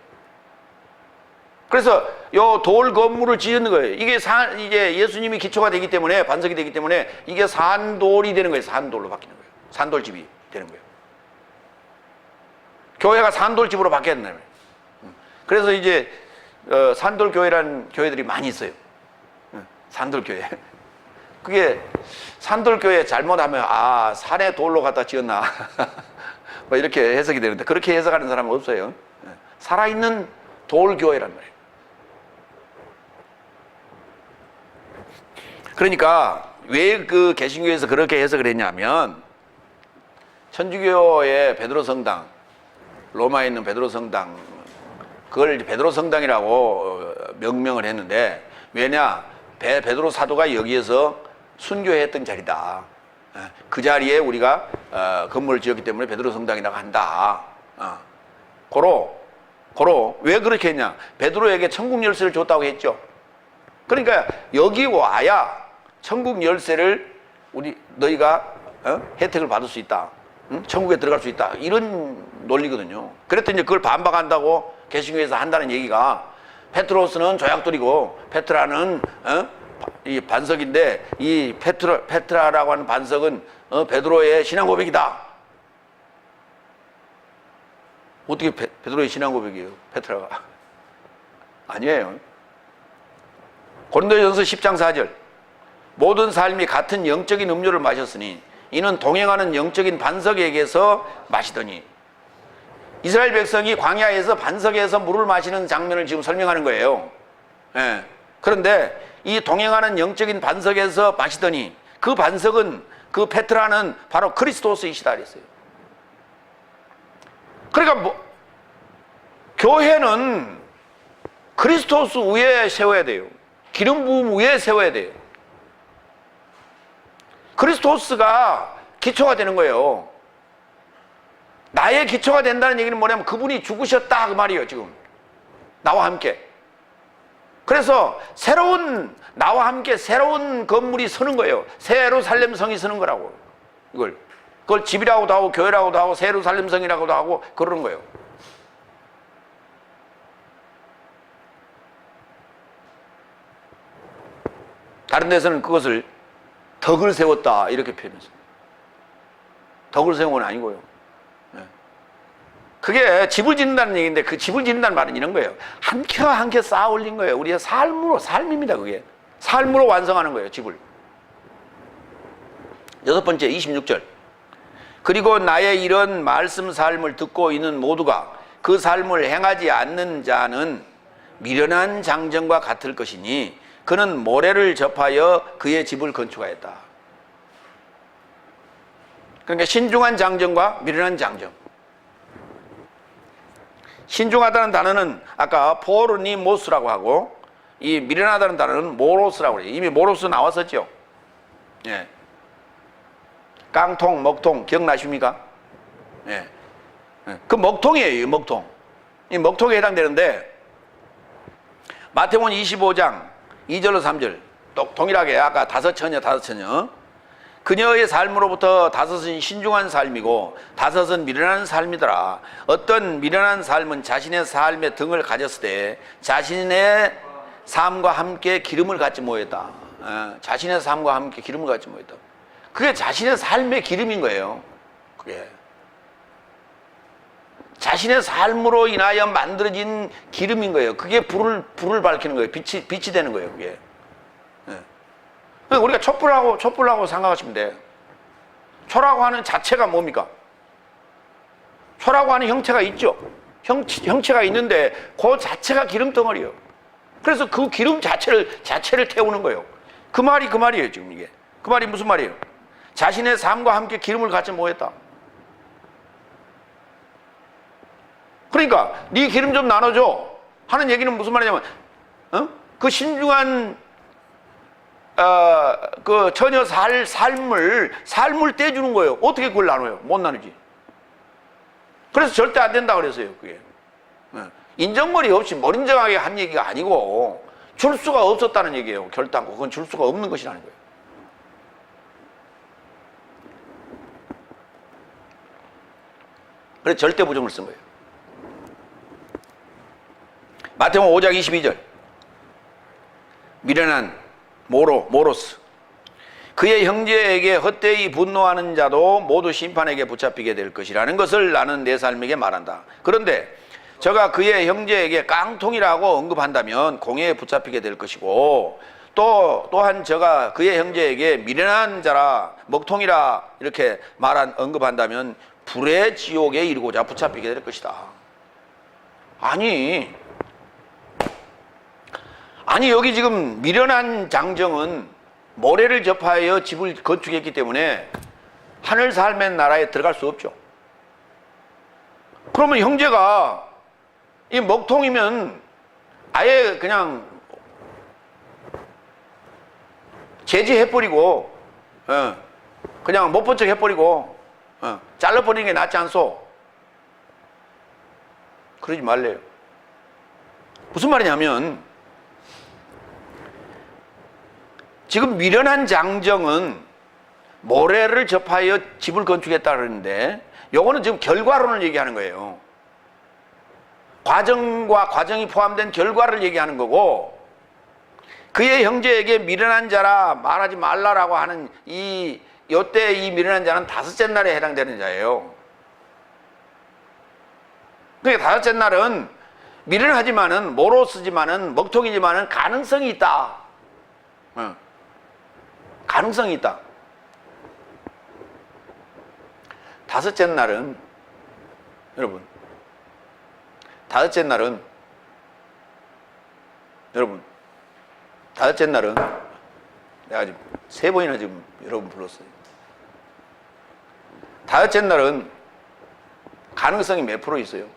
그래서 요 돌 건물을 지은 거예요. 이게 이제 예수님이 기초가 되기 때문에, 반석이 되기 때문에 이게 산돌이 되는 거예요. 산돌로 바뀌는 거예요. 산돌집이 되는 거예요. 교회가 산돌집으로 바뀌어야 된다는 거예요. 그래서 이제 산돌교회라는 교회들이 많이 있어요. 산돌교회. 그게 산돌교회 잘못하면 산에 돌로 갖다 지었나 뭐 이렇게 해석이 되는데, 그렇게 해석하는 사람은 없어요. 살아있는 돌교회란 말이에요. 그러니까 왜 그 개신교에서 그렇게 해석을 했냐면, 천주교의 베드로 성당, 로마에 있는 베드로 성당, 그걸 베드로 성당이라고 명명을 했는데, 왜냐? 베드로 사도가 여기에서 순교했던 자리다. 그 자리에 우리가 건물을 지었기 때문에 베드로 성당이라고 한다. 고로 왜 그렇게 했냐? 베드로에게 천국 열쇠를 줬다고 했죠. 그러니까 여기 와야 천국 열쇠를 너희가 혜택을 받을 수 있다. 천국에 들어갈 수 있다. 이런 논리거든요. 그랬더니 그걸 반박한다고 개신교에서 한다는 얘기가, 페트로스는 조약돌이고 페트라는 이 반석인데, 이 페트라라고 하는 반석은 베드로의 신앙 고백이다. 어떻게 베드로의 신앙 고백이에요? 페트라가 아니에요. 고린도전서 10장 4절, 모든 삶이 같은 영적인 음료를 마셨으니 이는 동행하는 영적인 반석에게서 마시더니. 이스라엘 백성이 광야에서 반석에서 물을 마시는 장면을 지금 설명하는 거예요. 예. 그런데 이 동행하는 영적인 반석에서 마시더니, 그 반석은, 그 페트라는 바로 그리스도스이시다 그랬어요. 그러니까 교회는 그리스도스 위에 세워야 돼요. 기름 부음 위에 세워야 돼요. 그리스도스가 기초가 되는 거예요. 나의 기초가 된다는 얘기는 뭐냐면 그분이 죽으셨다 그 말이에요. 지금 나와 함께. 그래서 나와 함께 새로운 건물이 서는 거예요. 새 예루살렘 성이 서는 거라고. 그걸 집이라고도 하고 교회라고도 하고 새 예루살렘 성이라고도 하고 그러는 거예요. 다른 데서는 그것을 덕을 세웠다 이렇게 표현했어요. 덕을 세운 건 아니고요. 그게 집을 짓는다는 얘기인데, 그 집을 짓는다는 말은 이런 거예요. 한 켜 한 켜 쌓아 올린 거예요. 우리의 삶입니다. 그게 삶으로 완성하는 거예요. 집을. 6번째 26절, 그리고 나의 이런 말씀 삶을 듣고 있는 모두가 그 삶을 행하지 않는 자는 미련한 장정과 같을 것이니 그는 모래를 접하여 그의 집을 건축하였다. 그러니까 신중한 장정과 미련한 장정. 신중하다는 단어는 아까 포르니모스라고 하고, 이 미련하다는 단어는 모로스라고 해요. 이미 모로스 나왔었죠. 예. 깡통, 먹통 기억나십니까? 예. 그 먹통이에요. 먹통. 이 먹통에 해당되는데, 마태복음 25장 2절로 3절 동일하게 아까 다섯 처녀 그녀의 삶으로부터 다섯은 신중한 삶이고 다섯은 미련한 삶이더라. 어떤 미련한 삶은 자신의 삶의 등을 가졌을 때 자신의 삶과 함께 기름을 같이 모였다. 자신의 삶과 함께 기름을 같이 모였다. 그게 자신의 삶의 기름인 거예요. 그게 자신의 삶으로 인하여 만들어진 기름인 거예요. 그게 불을 밝히는 거예요. 빛이 되는 거예요, 그게. 네. 우리가 촛불하고 생각하시면 돼요. 초라고 하는 자체가 뭡니까? 초라고 하는 형체가 있죠. 형체가 있는데 그 자체가 기름덩어리예요. 그래서 그 기름 자체를 태우는 거예요. 그 말이에요, 지금 이게. 그 말이 무슨 말이에요? 자신의 삶과 함께 기름을 같이 모였다. 그러니까 네 기름 좀 나눠줘 하는 얘기는 무슨 말이냐면, 그 신중한 그 처녀 삶을 떼주는 거예요. 어떻게 그걸 나눠요? 못 나누지. 그래서 절대 안 된다 그랬어요, 그게. 인정머리 없이 머린정하게 한 얘기가 아니고 줄 수가 없었다는 얘기예요. 결단코 그건 줄 수가 없는 것이라는 거예요. 그래서 절대 부정을 쓴 거예요. 마태복음 5장 22절. 미련한 모로스. 그의 형제에게 헛되이 분노하는 자도 모두 심판에게 붙잡히게 될 것이라는 것을 나는 내 삶에게 말한다. 그런데 저가 그의 형제에게 깡통이라고 언급한다면 공회에 붙잡히게 될 것이고, 또한 저가 그의 형제에게 미련한 자라 먹통이라 이렇게 언급한다면 불의 지옥에 이르고자 붙잡히게 될 것이다. 아니 여기 지금 미련한 장정은 모래를 접하여 집을 건축했기 때문에 하늘 삶의 나라에 들어갈 수 없죠. 그러면 형제가 이 먹통이면 아예 그냥 제지해버리고, 그냥 못 본 척 해버리고, 잘라버리는 게 낫지 않소? 그러지 말래요. 무슨 말이냐면, 지금 미련한 장정은 모래를 접하여 집을 건축했다 그러는데, 요거는 지금 결과론을 얘기하는 거예요. 과정이 포함된 결과를 얘기하는 거고, 그의 형제에게 미련한 자라 말하지 말라라고 하는 요때 이 미련한 자는 다섯째 날에 해당되는 자예요. 그러니까 다섯째 날은 미련하지만은 모로스지만은 먹통이지만은 가능성이 있다. 가능성이 있다. 다섯째 날은 내가 지금 3번이나 지금 여러분 불렀어요. 다섯째 날은 가능성이 몇 프로 있어요?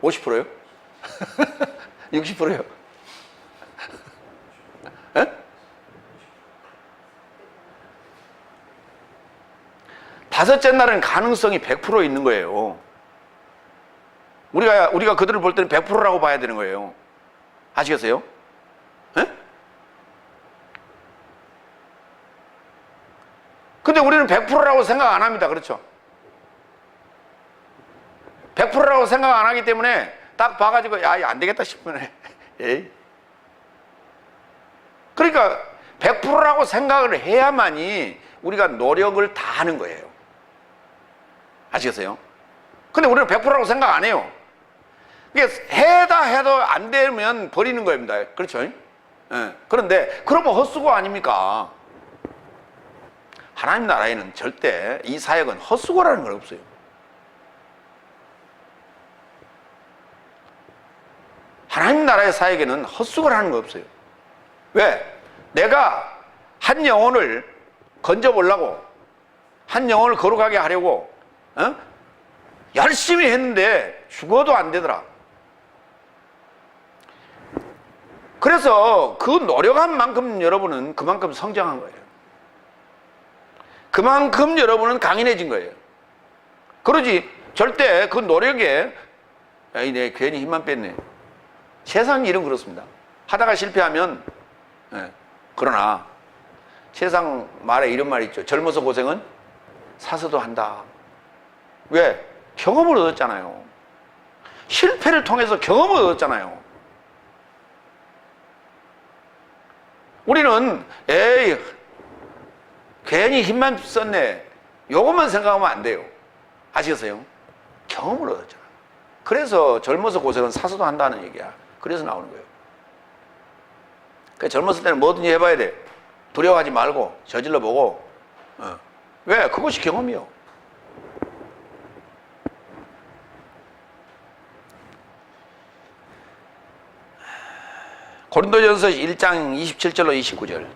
50%요? 60%요? 다섯째 날은 가능성이 100% 있는 거예요. 우리가 그들을 볼 때는 100%라고 봐야 되는 거예요. 아시겠어요? 근데 우리는 100%라고 생각 안 합니다. 그렇죠? 100%라고 생각 안 하기 때문에 딱 봐가지고 야, 안 되겠다 싶으면 에이. 그러니까 100%라고 생각을 해야만이 우리가 노력을 다 하는 거예요. 아시겠어요? 근데 우리는 100%라고 생각 안 해요. 이게 해도 안 되면 버리는 겁니다. 그렇죠? 그런데 그러면 헛수고 아닙니까? 하나님 나라에는 절대 이 사역은 헛수고라는 건 없어요. 하나님 나라의 사역에는 헛수고라는 거 없어요. 왜? 내가 한 영혼을 건져보려고, 한 영혼을 거룩하게 하려고 열심히 했는데 죽어도 안 되더라. 그래서 그 노력한 만큼 여러분은 그만큼 성장한 거예요. 그만큼 여러분은 강인해진 거예요. 그러지 절대 그 노력에 에이, 내 괜히 힘만 뺐네. 세상 일은 그렇습니다. 하다가 실패하면 그러나 세상 말에 이런 말이 있죠. 젊어서 고생은 사서도 한다. 왜? 경험을 얻었잖아요. 실패를 통해서 경험을 얻었잖아요. 우리는 에이 괜히 힘만 썼네. 요것만 생각하면 안 돼요. 아시겠어요? 경험을 얻었잖아. 그래서 젊어서 고생은 사서도 한다는 얘기야. 그래서 나오는 거예요. 그러니까 젊었을 때는 뭐든지 해봐야 돼. 두려워하지 말고 저질러 보고. 왜? 그것이 경험이요. 고린도전서 1장 27절로 29절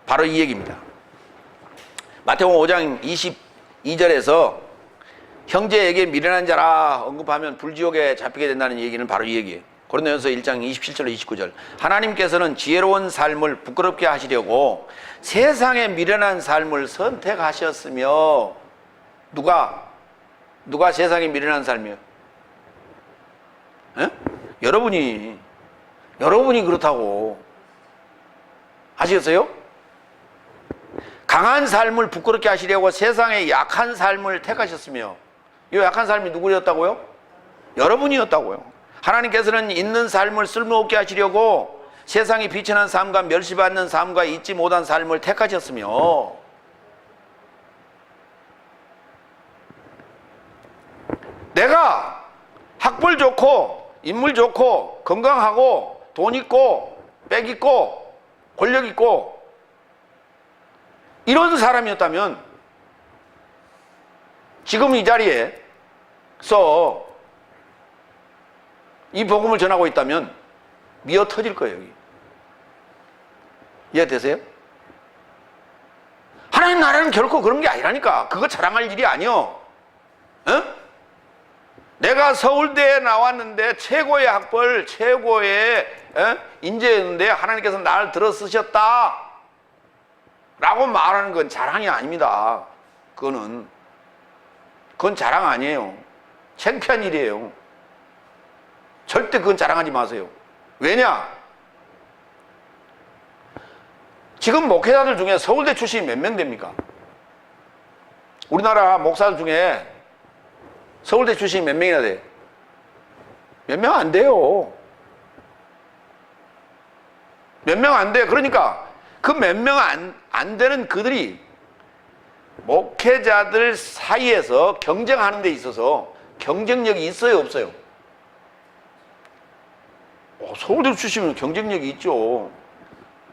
바로 이 얘기입니다. 마태복음 5장 22절에서 형제에게 미련한 자라 언급하면 불지옥에 잡히게 된다는 얘기는 바로 이 얘기예요. 고린도전서 1장 27절로 29절 하나님께서는 지혜로운 삶을 부끄럽게 하시려고 세상에 미련한 삶을 선택하셨으며 누가 세상에 미련한 삶이요? 에? 여러분이 그렇다고. 아시겠어요? 강한 삶을 부끄럽게 하시려고 세상에 약한 삶을 택하셨으며 이 약한 삶이 누구였다고요? 여러분이었다고요. 하나님께서는 있는 삶을 쓸모없게 하시려고 세상이 비천한 삶과 멸시받는 삶과 잊지 못한 삶을 택하셨으며 내가 학벌 좋고 인물 좋고 건강하고 돈 있고 빽 있고 권력 있고 이런 사람이었다면 지금 이 자리에서 이 복음을 전하고 있다면 미어 터질 거예요. 여기 이해되세요? 하나님 나라는 결코 그런 게 아니라니까. 그거 자랑할 일이 아니요. 내가 서울대에 나왔는데 최고의 학벌 최고의 인재였는데 하나님께서 나를 들어 쓰셨다 라고 말하는 건 자랑이 아닙니다. 그건 자랑 아니에요. 창피한 일이에요. 절대 그건 자랑하지 마세요. 왜냐? 지금 목회자들 중에 서울대 출신이 몇 명 됩니까? 우리나라 목사들 중에 서울대 출신이 몇 명이나 돼요? 몇 명 안 돼요. 몇 명 안 돼. 그러니까 그 몇 명 안 되는 그들이 목회자들 사이에서 경쟁하는 데 있어서 경쟁력이 있어요, 없어요? 서울대 출신이면 경쟁력이 있죠.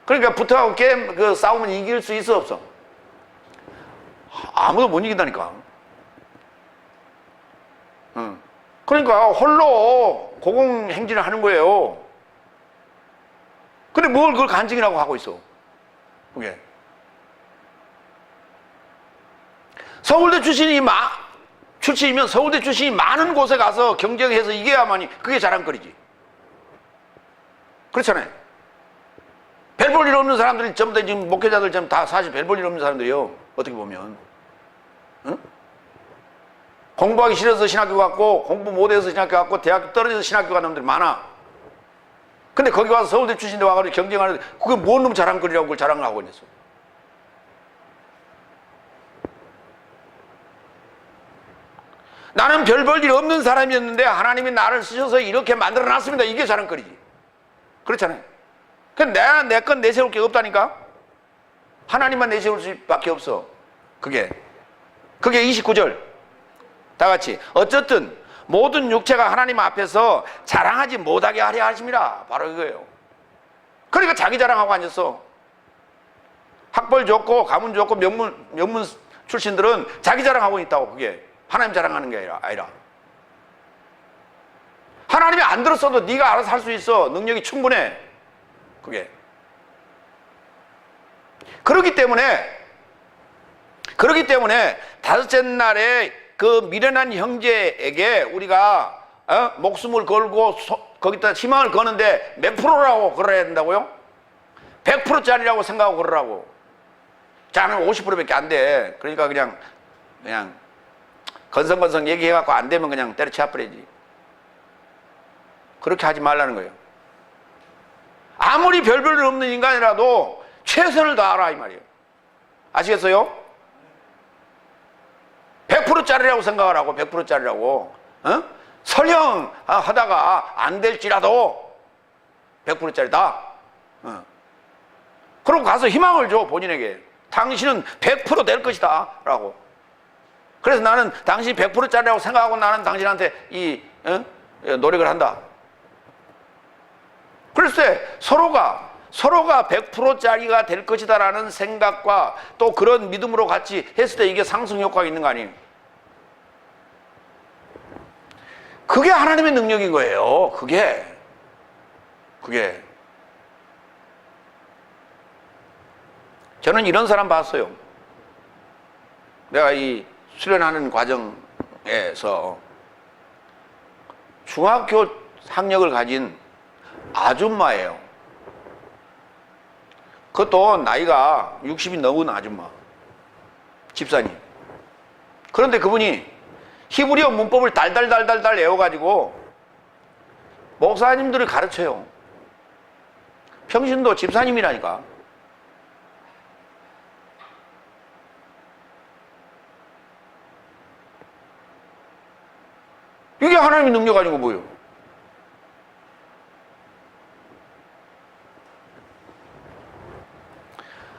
그러니까 붙어가고 게임 싸우면 이길 수 있어, 없어? 아무도 못 이긴다니까. 그러니까 홀로 고공행진을 하는 거예요. 근데 뭘 그걸 간증이라고 하고 있어? 그게 서울대 출신이면 서울대 출신이 많은 곳에 가서 경쟁해서 이겨야만이 그게 자랑거리지. 그렇잖아요. 별 볼 일 없는 사람들이 전부 다 지금 목회자들 전부 다 사실 별 볼 일 없는 사람들이요. 어떻게 보면. 응? 공부하기 싫어서 신학교 갔고 공부 못해서 신학교 갔고 대학교 떨어져서 신학교 간 놈들이 많아. 근데 거기 와서 서울대 출신들 와가지고 경쟁하는데 그게 뭔 놈 자랑거리라고 그걸 자랑을 하고 있어. 나는 별 볼 일 없는 사람이었는데 하나님이 나를 쓰셔서 이렇게 만들어놨습니다. 이게 자랑거리지. 그렇잖아요. 내가 내 건 내세울 게 없다니까. 하나님만 내세울 수밖에 없어. 그게 29절 다 같이 어쨌든 모든 육체가 하나님 앞에서 자랑하지 못하게 하려 하심이라. 바로 이거예요. 그러니까 자기 자랑하고 앉았어. 학벌 좋고 가문 좋고 명문 출신들은 자기 자랑하고 있다고. 그게 하나님 자랑하는 게 아니라 하나님이 안 들었어도 네가 알아서 할 수 있어. 능력이 충분해. 그게 그렇기 때문에 다섯째 날에 그 미련한 형제에게 우리가 목숨을 걸고 거기다 희망을 거는데 몇 프로라고 걸어야 된다고요? 100%짜리라고 생각하고 걸으라고. 자는 50%밖에 안 돼. 그러니까 그냥 건성건성 얘기해갖고 안 되면 그냥 때려치워버리지. 그렇게 하지 말라는 거예요. 아무리 별 볼 일 없는 인간이라도 최선을 다하라 이 말이에요. 아시겠어요? 100%짜리라고 생각하라고. 100%짜리라고. 설령 하다가 안 될지라도 100%짜리다. 그럼 가서 희망을 줘. 본인에게. 당신은 100% 될 것이다 라고. 그래서 나는 당신이 100%짜리라고 생각하고 나는 당신한테 노력을 한다. 글쎄, 서로가 100%짜리가 될 것이다라는 생각과 또 그런 믿음으로 같이 했을 때 이게 상승 효과가 있는 거 아니에요? 그게 하나님의 능력인 거예요. 그게. 저는 이런 사람 봤어요. 내가 이 수련하는 과정에서 중학교 학력을 가진 아줌마예요. 그것도 나이가 60이 넘은 아줌마. 집사님. 그런데 그분이 히브리어 문법을 달달달달달 외워가지고 목사님들을 가르쳐요. 평신도 집사님이라니까. 이게 하나님의 능력 아니고 뭐예요?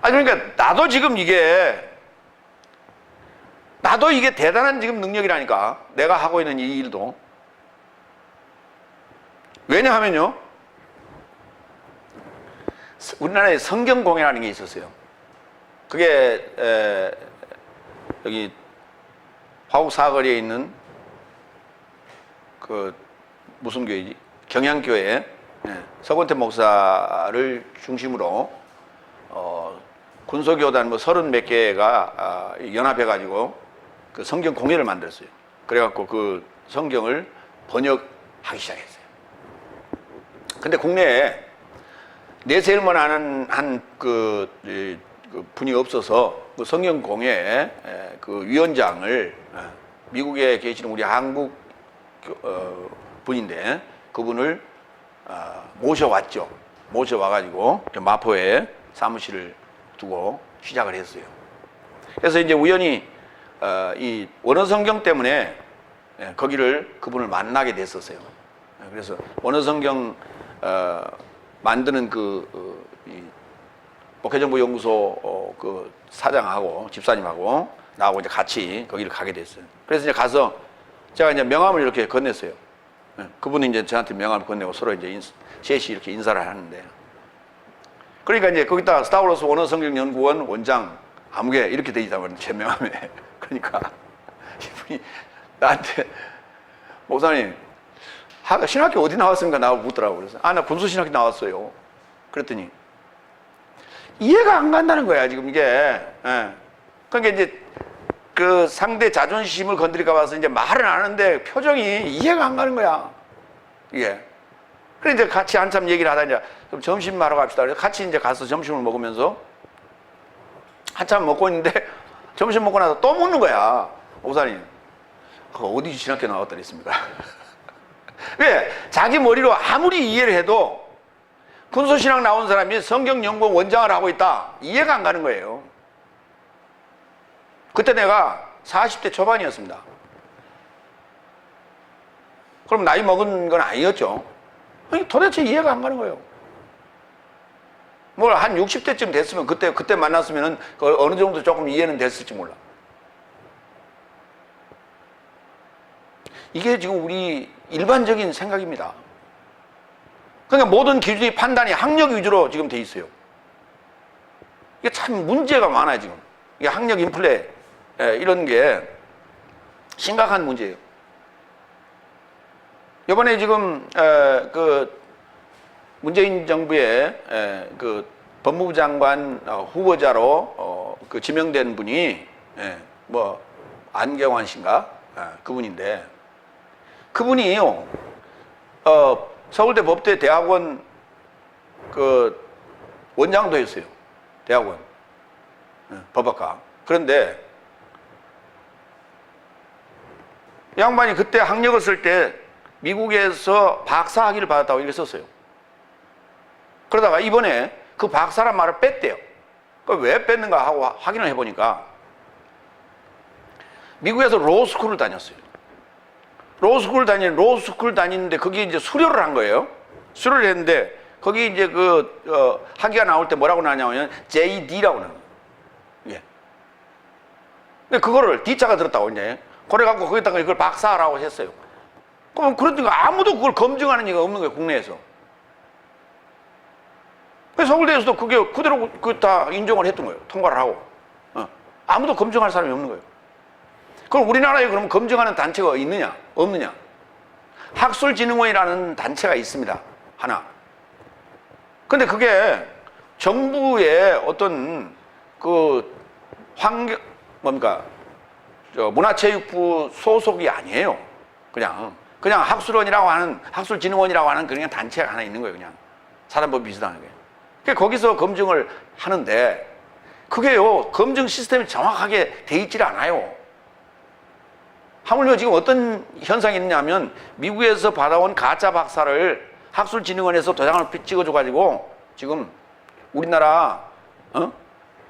그러니까 나도 이게 대단한 지금 능력이라니까. 내가 하고 있는 이 일도. 왜냐하면요, 우리나라에 성경공예라는 게 있었어요. 그게 여기 화곡 사거리에 있는 그 무슨 교회지? 경향교회 서건태 목사를 중심으로 군소교단 뭐 30몇 개가 연합해가지고 그 성경 공예를 만들었어요. 그래갖고 그 성경을 번역하기 시작했어요. 근데 국내에 내세일만 하는 그 분이 없어서 그 성경 공예 그 위원장을 미국에 계시는 우리 한국 분인데 그분을 모셔왔죠. 모셔와가지고 마포에 사무실을 두고 시작을 했어요. 그래서 이제 우연히 이 원어성경 때문에 거기를 그분을 만나게 됐었어요. 그래서 원어성경 만드는 이 목회정보연구소 그 사장하고 집사님하고 나하고 이제 같이 거기를 가게 됐어요. 그래서 이제 가서 제가 이제 명함을 이렇게 건넸어요. 그분이 이제 저한테 명함을 건네고 서로 이제 셋이 이렇게 인사를 하는데, 그러니까 이제 거기다가 스타워로스 원어성경연구원 원장 아무개 이렇게 돼 있다고 제 명함에. 그러니까 이분이 나한테 목사님 신학교 어디 나왔습니까? 나하고 묻더라고. 그래서 나 군수신학교 나왔어요. 그랬더니 이해가 안 간다는 거야 지금 이게. 그러니까 이제 그 상대 자존심을 건드릴까 봐서 이제 말은 안 하는데 표정이 이해가 안 가는 거야 이게. 그래 이제 같이 한참 얘기를 하다 이제 그럼 점심 먹으러 갑시다. 그래서 같이 이제 가서 점심을 먹으면서 한참 먹고 있는데 점심 먹고 나서 또 묻는 거야. 목사님, 어디 신학교 나왔다 그랬습니까? 왜? 자기 머리로 아무리 이해를 해도 군소신학 나온 사람이 성경연구원 원장을 하고 있다. 이해가 안 가는 거예요. 그때 내가 40대 초반이었습니다. 그럼 나이 먹은 건 아니었죠. 도대체 이해가 안 가는 거예요. 뭘 한 60대쯤 됐으면 그때 만났으면 어느 정도 조금 이해는 됐을지 몰라. 이게 지금 우리 일반적인 생각입니다. 그러니까 모든 기준이 판단이 학력 위주로 지금 돼 있어요. 이게 참 문제가 많아요 지금. 이게 학력 인플레 이런 게 심각한 문제예요. 이번에 지금 그 문재인 정부의 그 법무부 장관 후보자로 그 지명된 분이 뭐 안경환 씨인가 그분인데, 그분이요 서울대 법대 대학원 그 원장도 했어요. 대학원 법학과. 그런데 양반이 그때 학력을 쓸 때 미국에서 박사 학위를 받았다고 이렇게 썼어요. 그러다가 이번에 그 박사란 말을 뺐대요. 왜 뺐는가 하고 확인을 해보니까 미국에서 로스쿨을 다녔어요. 로스쿨 다니는데 거기 이제 수료를 한 거예요. 수료를 했는데 거기 이제 학위가 나올 때 뭐라고 나냐면 JD라고 나와요. 예. 근데 그거를 D자가 들었다고 이제 그래갖고 거기다가 이걸 박사라고 했어요. 그럼 그러니까 아무도 그걸 검증하는 이가 없는 거예요, 국내에서. 그래서 서울대에서도 그게 그대로 다 인정을 했던 거예요. 통과를 하고. 아무도 검증할 사람이 없는 거예요. 그럼 우리나라에 그럼 검증하는 단체가 있느냐? 없느냐? 학술진흥원이라는 단체가 있습니다. 하나. 근데 그게 정부의 어떤 그 뭡니까? 문화체육부 소속이 아니에요. 그냥 학술원이라고 하는, 학술진흥원이라고 하는 그냥 단체가 하나 있는 거예요. 그냥 사단법 비슷하게. 거기서 검증을 하는데 그게요, 검증 시스템이 정확하게 돼 있질 않아요. 하물며 지금 어떤 현상이 있냐면 미국에서 받아온 가짜 박사를 학술진흥원에서 도장을 찍어줘가지고 지금 우리나라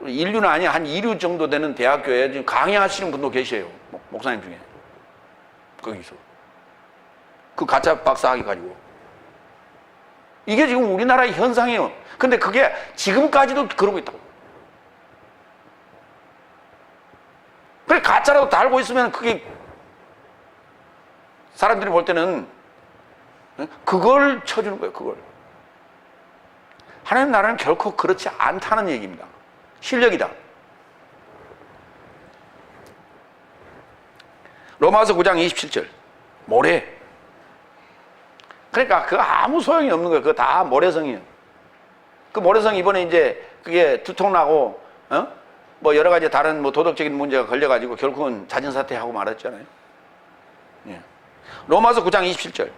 인류는 아니야 한 2류 정도 되는 대학교에 지금 강의하시는 분도 계세요. 목사님 중에. 거기서. 그 가짜 박사 하기 가지고. 이게 지금 우리나라의 현상이에요. 근데 그게 지금까지도 그러고 있다고. 그래, 가짜라도 다 알고 있으면 그게 사람들이 볼 때는 그걸 쳐주는 거예요, 그걸. 하나님 나라는 결코 그렇지 않다는 얘기입니다. 실력이다. 로마서 9장 27절. 모래. 그러니까 그 아무 소용이 없는 거예요. 그거 다 모래성이에요. 그 모래성 이번에 이제 그게 두통나고, 뭐 여러 가지 다른 뭐 도덕적인 문제가 걸려가지고 결국은 자진사퇴하고 말았잖아요. 예. 로마서 9장 27절.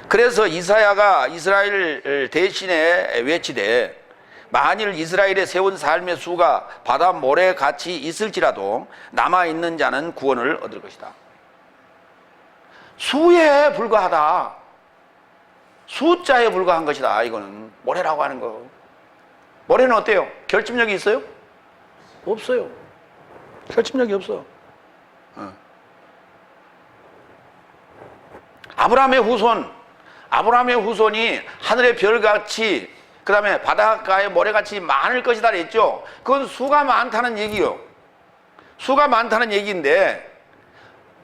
그래서 이사야가 이스라엘 대신에 외치되 만일 이스라엘에 세운 삶의 수가 바다 모래같이 있을지라도 남아있는 자는 구원을 얻을 것이다. 수에 불과하다. 숫자에 불과한 것이다. 이거는 모래라고 하는 거. 모래는 어때요? 결집력이 있어요? 없어요. 결집력이 없어. 아브라함의 후손이 하늘의 별같이 그 다음에 바닷가의 모래같이 많을 것이다 그랬죠. 그건 수가 많다는 얘기요. 수가 많다는 얘기인데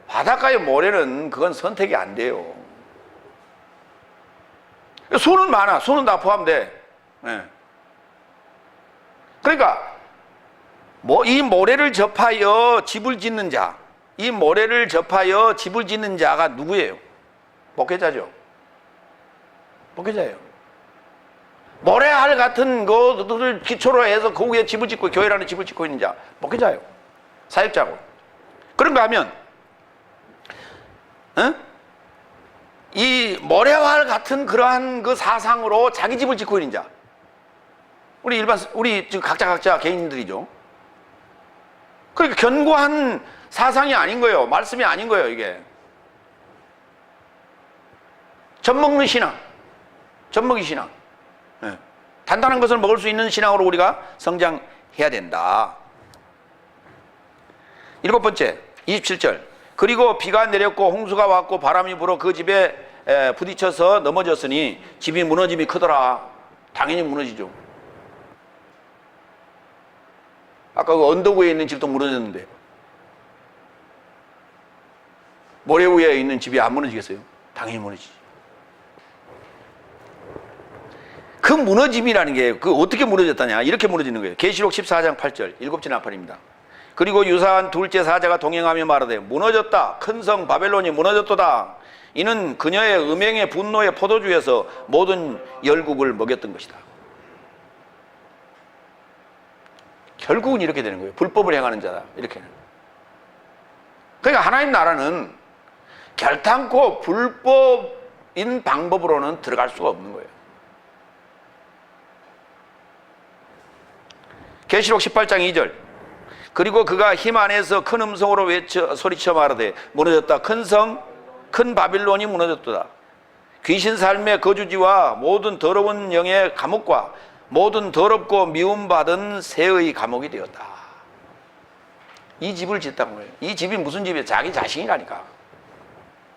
바닷가의 모래는 그건 선택이 안 돼요. 수는 많아. 수는 다 포함돼. 네. 그러니까 이 모래를 접하여 집을 짓는 자, 이 모래를 접하여 집을 짓는 자가 누구예요? 목회자죠. 목회자예요. 모래알 같은 것들을 기초로 해서 그 위에 집을 짓고 교회라는 집을 짓고 있는 자, 목회자예요. 사역자고. 그런가 하면 이 모래알 같은 그러한 그 사상으로 자기 집을 짓고 있는 자, 우리 지금 각자 개인들이죠. 그러니까 견고한 사상이 아닌 거예요. 말씀이 아닌 거예요, 이게. 젖먹는 신앙, 젖먹이 신앙. 네. 단단한 것을 먹을 수 있는 신앙으로 우리가 성장해야 된다. 7번째, 27절. 그리고 비가 내렸고 홍수가 왔고 바람이 불어 그 집에 부딪혀서 넘어졌으니 집이 무너짐이 크더라. 당연히 무너지죠. 아까 그 언덕 위에 있는 집도 무너졌는데 모래 위에 있는 집이 안 무너지겠어요? 당연히 무너지지. 그 무너짐이라는 게 그 어떻게 무너졌다냐, 이렇게 무너지는 거예요. 계시록 14장 8절, 7째 나팔입니다. 그리고 유사한 둘째 사자가 동행하며 말하되 무너졌다. 큰 성 바벨론이 무너졌도다. 이는 그녀의 음행의 분노의 포도주에서 모든 열국을 먹였던 것이다. 결국은 이렇게 되는 거예요. 불법을 행하는 자다. 이렇게는. 그러니까 하나님 나라는 결탄코 불법인 방법으로는 들어갈 수가 없는 거예요. 계시록 18장 2절. 그리고 그가 힘 안에서 큰 음성으로 소리쳐 말하되 무너졌다. 큰 성, 큰 바빌론이 무너졌도다. 귀신 삶의 거주지와 모든 더러운 영의 감옥과 모든 더럽고 미움받은 새의 감옥이 되었다. 이 집을 짓다는 거예요. 이 집이 무슨 집이에요? 자기 자신이라니까.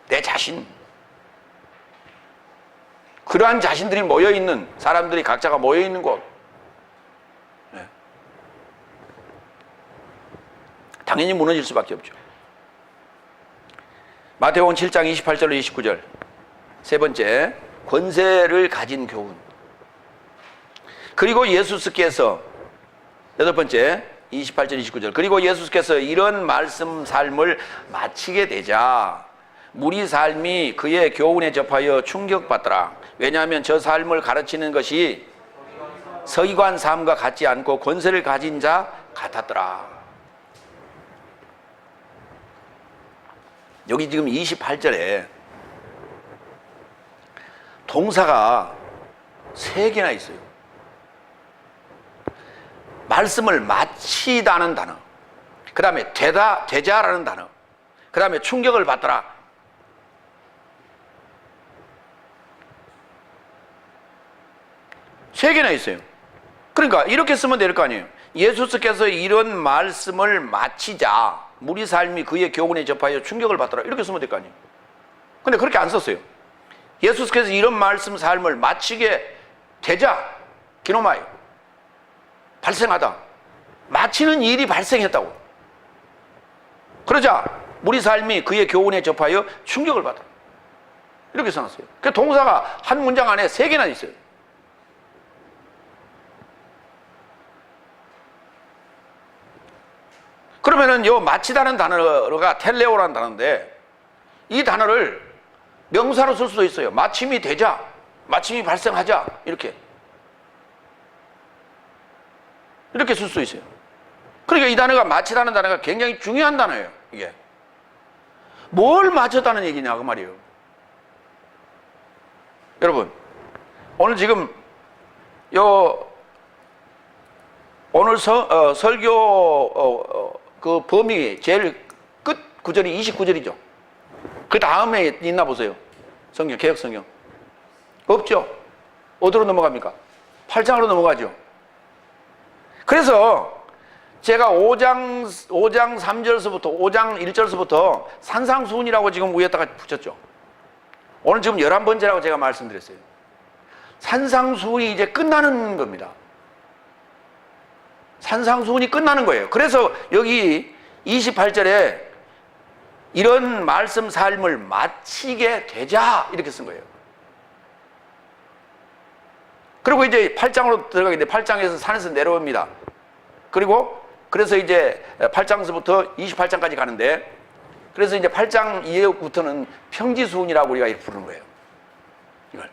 내 자신. 그러한 자신들이 모여있는, 사람들이 각자가 모여있는 곳. 당연히 무너질 수밖에 없죠. 마태복음 7장 28절로 29절. 세 번째, 권세를 가진 교훈. 그리고 예수께서, 여덟 번째, 28절 29절. 그리고 예수께서 이런 말씀 삶을 마치게 되자 무리 삶이 그의 교훈에 접하여 충격받더라. 왜냐하면 저 삶을 가르치는 것이 서기관 삶과 같지 않고 권세를 가진 자 같았더라. 여기 지금 28절에 동사가 3개나 있어요. 말씀을 마치다는 단어, 그 다음에 되자라는 단어, 그 다음에 충격을 받더라. 세 개나 있어요. 그러니까 이렇게 쓰면 될 거 아니에요. 예수께서 이런 말씀을 마치자 무리 삶이 그의 교훈에 접하여 충격을 받더라. 이렇게 쓰면 될 거 아니에요. 근데 그렇게 안 썼어요. 예수께서 이런 말씀 삶을 마치게 되자, 기노마이, 발생하다. 마치는 일이 발생했다고. 그러자 무리 삶이 그의 교훈에 접하여 충격을 받더라. 이렇게 써놨어요. 그 동사가 한 문장 안에 3개나 있어요. 그러면은 요 마치다는 단어가 텔레오라는 단어인데 이 단어를 명사로 쓸 수도 있어요. 마침이 되자, 마침이 발생하자, 이렇게 쓸 수 있어요. 그러니까 이 단어가 마치다는 단어가 굉장히 중요한 단어예요. 이게 뭘 마쳤다는 얘기냐 그 말이에요. 여러분, 오늘 지금 오늘 설교 그 범위 제일 끝 구절이 29절이죠. 그 다음에 있나 보세요. 성경, 개역 성경. 없죠. 어디로 넘어갑니까? 8장으로 넘어가죠. 그래서 제가 5장 3절서부터 5장 1절서부터 산상수훈이라고 지금 위에다가 붙였죠. 오늘 지금 11번째라고 제가 말씀드렸어요. 산상수훈이 이제 끝나는 겁니다. 산상수훈이 끝나는 거예요. 그래서 여기 28절에 이런 말씀 삶을 마치게 되자 이렇게 쓴 거예요. 그리고 이제 8장으로 들어가겠는데 8장에서 산에서 내려옵니다. 그래서 이제 8장서부터 28장까지 가는데 그래서 이제 8장 이후부터는 평지수훈이라고 우리가 이렇게 부르는 거예요. 이걸.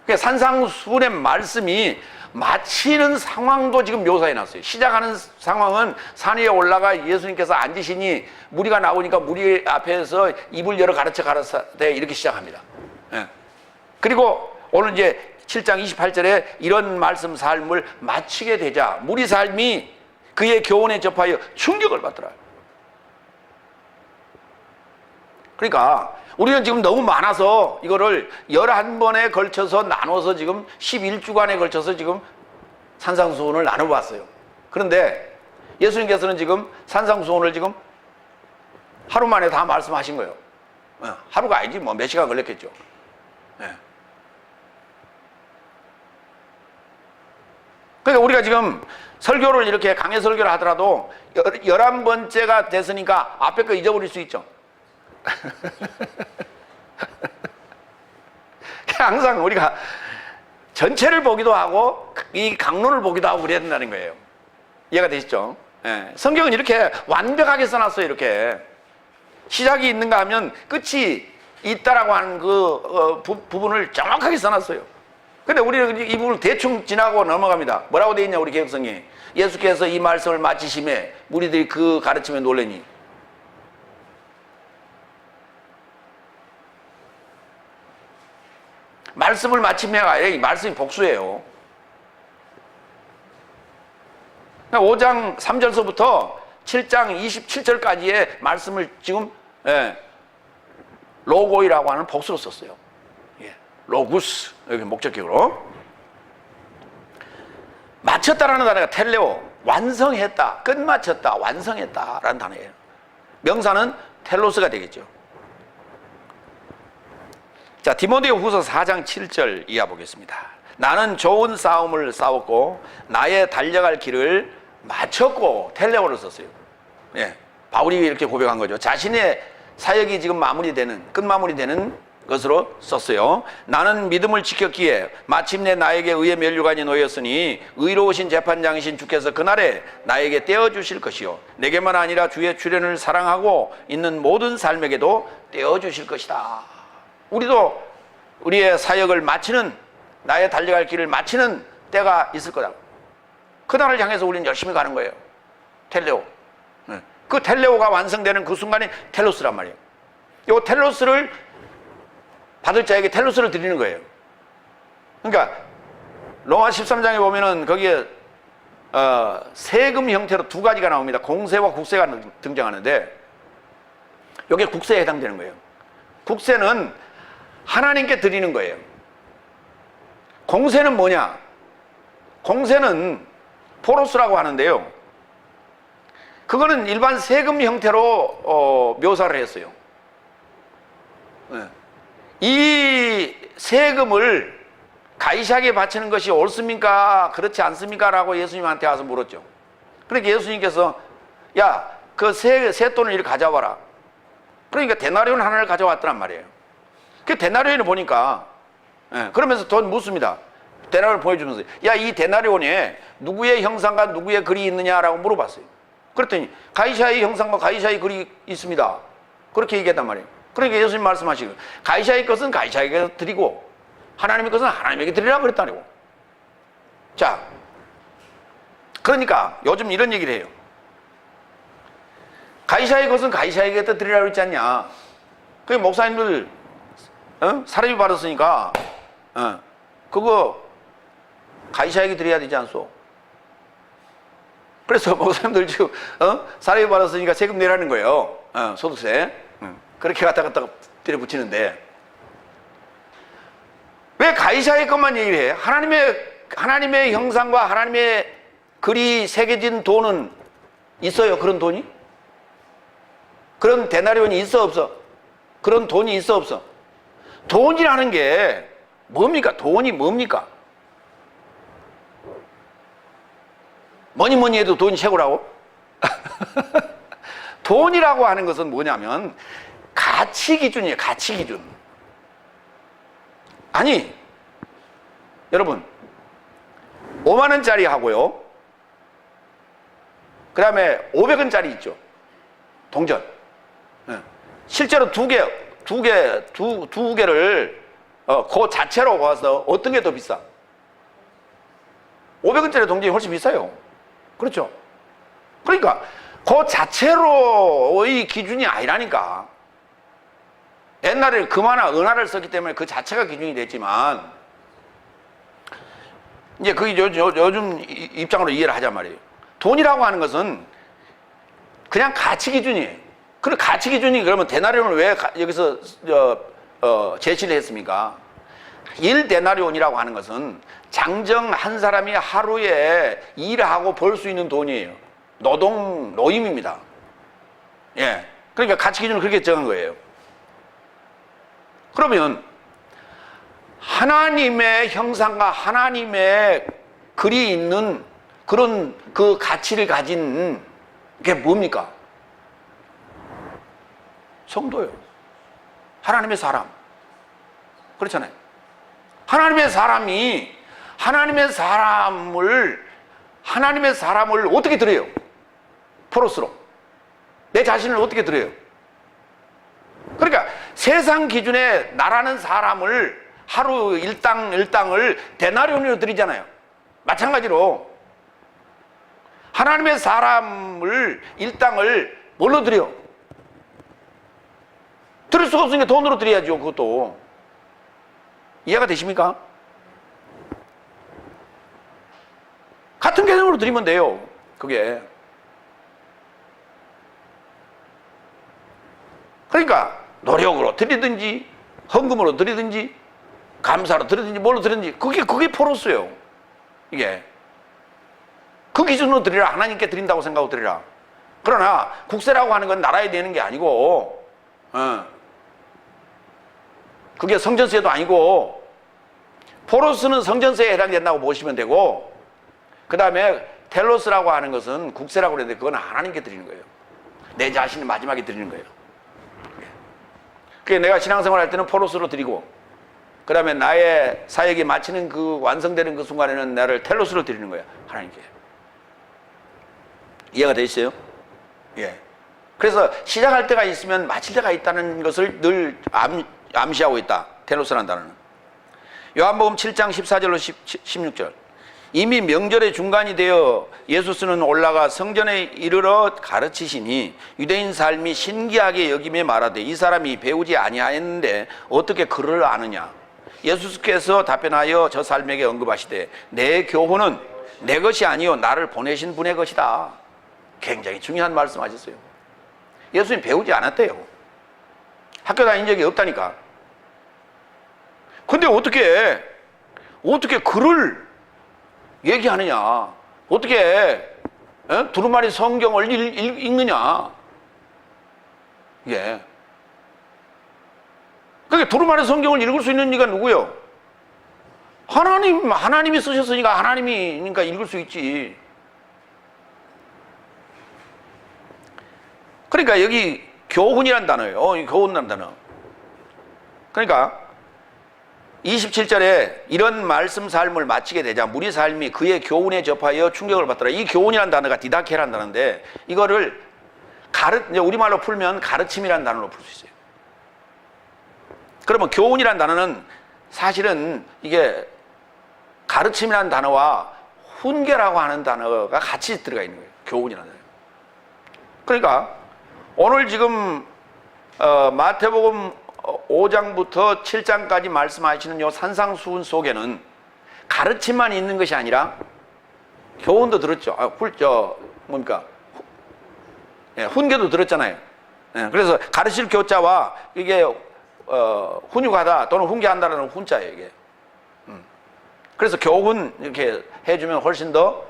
그러니까 산상수훈의 말씀이 마치는 상황도 지금 묘사해 놨어요. 시작하는 상황은 산 위에 올라가 예수님께서 앉으시니 무리가 나오니까 무리 앞에서 입을 열어 가르쳐가라사대 이렇게 시작합니다. 예. 그리고 오늘 이제 7장 28절에 이런 말씀 삶을 마치게 되자 무리 삶이 그의 교훈에 접하여 충격을 받더라. 그러니까 우리는 지금 너무 많아서 이거를 11번에 걸쳐서 나눠서 지금 11주간에 걸쳐서 지금 산상수훈을 나눠봤어요. 그런데 예수님께서는 지금 산상수훈을 지금 하루 만에 다 말씀하신 거예요. 하루가 아니지 뭐 몇 시간 걸렸겠죠. 그러니까 우리가 지금 설교를 이렇게 강해 설교를 하더라도 11번째가 됐으니까 앞에 거 잊어버릴 수 있죠. 항상 우리가 전체를 보기도 하고 이 강론을 보기도 하고 그래야 된다는 거예요. 이해가 되시죠? 예. 성경은 이렇게 완벽하게 써놨어요. 이렇게 시작이 있는가 하면 끝이 있다라고 하는 그 부분을 정확하게 써놨어요. 근데 우리는 이 부분을 대충 지나고 넘어갑니다. 뭐라고 되어 있냐 우리 개혁성이. 예수께서 이 말씀을 마치심에 무리들이 그 가르침에 놀래니. 말씀을 마치면 아니라 말씀이 복수예요. 5장 3절서부터 7장 27절까지의 말씀을 지금 로고이라고 하는 복수로 썼어요. 로구스, 여기 목적격으로. 마쳤다라는 단어가 텔레오, 완성했다, 끝마쳤다, 완성했다라는 단어예요. 명사는 텔로스가 되겠죠. 자, 디모데 후서 4장 7절 이하 보겠습니다. 나는 좋은 싸움을 싸웠고 나의 달려갈 길을 마쳤고 텔레오를 썼어요. 바울이 이렇게 고백한 거죠. 자신의 사역이 지금 끝마무리되는 것으로 썼어요. 나는 믿음을 지켰기에 마침내 나에게 의의 면류관이 놓였으니 의로우신 재판장이신 주께서 그날에 나에게 떼어주실 것이요 내게만 아니라 주의 출현을 사랑하고 있는 모든 삶에게도 떼어주실 것이다. 우리도 우리의 사역을 마치는, 나의 달려갈 길을 마치는 때가 있을 거다. 그날을 향해서 우리는 열심히 가는 거예요. 텔레오. 그 텔레오가 완성되는 그 순간이 텔로스란 말이에요. 이 텔로스를 받을 자에게 텔로스를 드리는 거예요. 그러니까 로마 13장에 보면은 거기에 세금 형태로 두 가지가 나옵니다. 공세와 국세가 등장하는데 이게 국세에 해당되는 거예요. 국세는 하나님께 드리는 거예요. 공세는 뭐냐? 공세는 포로스라고 하는데요. 그거는 일반 세금 형태로 묘사를 했어요. 이 세금을 가이사에게 바치는 것이 옳습니까? 그렇지 않습니까? 라고 예수님한테 와서 물었죠. 그러니까 예수님께서 야, 그 세 돈을 이리 가져와라. 그러니까 데나리온 하나를 가져왔더란 말이에요. 그 데나리온을 보니까 그러면서 돈 묻습니다. 데나리온을 보여주면서 야, 이 데나리온에 누구의 형상과 누구의 글이 있느냐라고 물어봤어요. 그랬더니 가이사의 형상과 가이사의 글이 있습니다. 그렇게 얘기했단 말이에요. 그러니까 예수님 말씀하시고 가이사의 것은 가이사에게 드리고 하나님의 것은 하나님에게 드리라고 그랬다니고. 자, 그러니까 요즘 이런 얘기를 해요. 가이사의 것은 가이사에게 드리라고 그랬지 않냐. 그 목사님들 사례비 받았으니까 그거 가이사에게 드려야 되지 않소? 그래서 목사님들 지금 사례비 받았으니까 세금 내라는 거예요. 소득세. 그렇게 갖다가 때려붙이는데 왜 가이사의 것만 얘기를 해? 하나님의 형상과 하나님의 글이 새겨진 돈은 있어요? 그런 돈이? 그런 데나리온이 있어 없어? 그런 돈이 있어 없어? 돈이라는 게 뭡니까? 돈이 뭡니까? 뭐니 해도 돈이 최고라고? 돈이라고 하는 것은 뭐냐면 가치 기준이에요. 가치 기준. 아니, 여러분 5만 원짜리 하고요, 그 다음에 500원짜리 있죠. 동전. 실제로 두 개를 그 자체로 봐서 어떤 게 더 비싸? 500원짜리 동전이 훨씬 비싸요. 그렇죠? 그러니까 그 자체로의 기준이 아니라니까. 옛날에 금화나 은화를 썼기 때문에 그 자체가 기준이 됐지만 이제 그게 요즘 입장으로 이해를 하자 말이에요. 돈이라고 하는 것은 그냥 가치 기준이에요. 그 가치 기준이 그러면 데나리온을 왜 여기서 제시를 했습니까? 1데나리온이라고 하는 것은 장정 한 사람이 하루에 일하고 벌 수 있는 돈이에요. 노임입니다. 예. 그러니까 가치 기준을 그렇게 정한 거예요. 그러면 하나님의 형상과 하나님의 글이 있는 그런 그 가치를 가진 게 뭡니까? 성도요. 하나님의 사람. 그렇잖아요. 하나님의 사람이 하나님의 사람을 어떻게 드려요? 포로스로. 내 자신을 어떻게 드려요? 그러니까 세상 기준에 나라는 사람을 하루 일당을 데나리온으로 드리잖아요. 마찬가지로 하나님의 사람을 일당을 뭘로 드려? 드릴 수가 없으니까 돈으로 드려야죠. 그것도 이해가 되십니까? 같은 개념으로 드리면 돼요. 그게 그러니까 노력으로 드리든지 헌금으로 드리든지 감사로 드리든지 뭘로 드리든지 그게 포로스예요. 이게 그 기준으로 드리라. 하나님께 드린다고 생각하고 드리라. 그러나 국세라고 하는 건 나라에 내는 게 아니고 그게 성전세도 아니고 포로스는 성전세에 해당된다고 보시면 되고, 그 다음에 텔로스라고 하는 것은 국세라고 그러는데 그건 하나님께 드리는 거예요. 내 자신이 마지막에 드리는 거예요. 그게 내가 신앙생활 할 때는 포로스로 드리고, 그 다음에 나의 사역이 마치는 그 완성되는 그 순간에는 나를 텔로스로 드리는 거야, 하나님께. 이해가 되시죠? 예. 그래서 시작할 때가 있으면 마칠 때가 있다는 것을 늘 암시하고 있다, 텔로스라는 단어는. 요한복음 7장 14절로 16절. 이미 명절의 중간이 되어 예수스는 올라가 성전에 이르러 가르치시니 유대인 삶이 신기하게 여김에 말하되 이 사람이 배우지 아니하였는데 어떻게 그를 아느냐. 예수께서 답변하여 저 삶에게 언급하시되 내 교훈은 내 것이 아니요 나를 보내신 분의 것이다. 굉장히 중요한 말씀 하셨어요. 예수님 배우지 않았대요. 학교 다닌 적이 없다니까. 근데 어떻게 글을 얘기하느냐, 어떻게 두루마리 성경을 읽느냐. 예. 그러니까 두루마리 성경을 읽을 수 있는 이가 누구요? 하나님이 쓰셨으니까 하나님이니까 읽을 수 있지. 그러니까 여기 교훈이란 단어예요. 교훈이란 단어. 그러니까 27절에 이런 말씀 삶을 마치게 되자 무리 삶이 그의 교훈에 접하여 충격을 받더라. 이 교훈이라는 단어가 디다케라는 단어인데, 이거를 우리말로 풀면 가르침이라는 단어로 풀 수 있어요. 그러면 교훈이라는 단어는 사실은 이게 가르침이라는 단어와 훈계라고 하는 단어가 같이 들어가 있는 거예요. 교훈이라는 단어. 그러니까 오늘 지금 마태복음 5장부터 7장까지 말씀하시는 요 산상수훈 속에는 가르침만 있는 것이 아니라 교훈도 들었죠. 훈계도 들었잖아요. 예, 그래서 가르칠 교자와 이게 훈육하다 또는 훈계한다라는 훈자예요, 이게. 그래서 교훈 이렇게 해주면 훨씬 더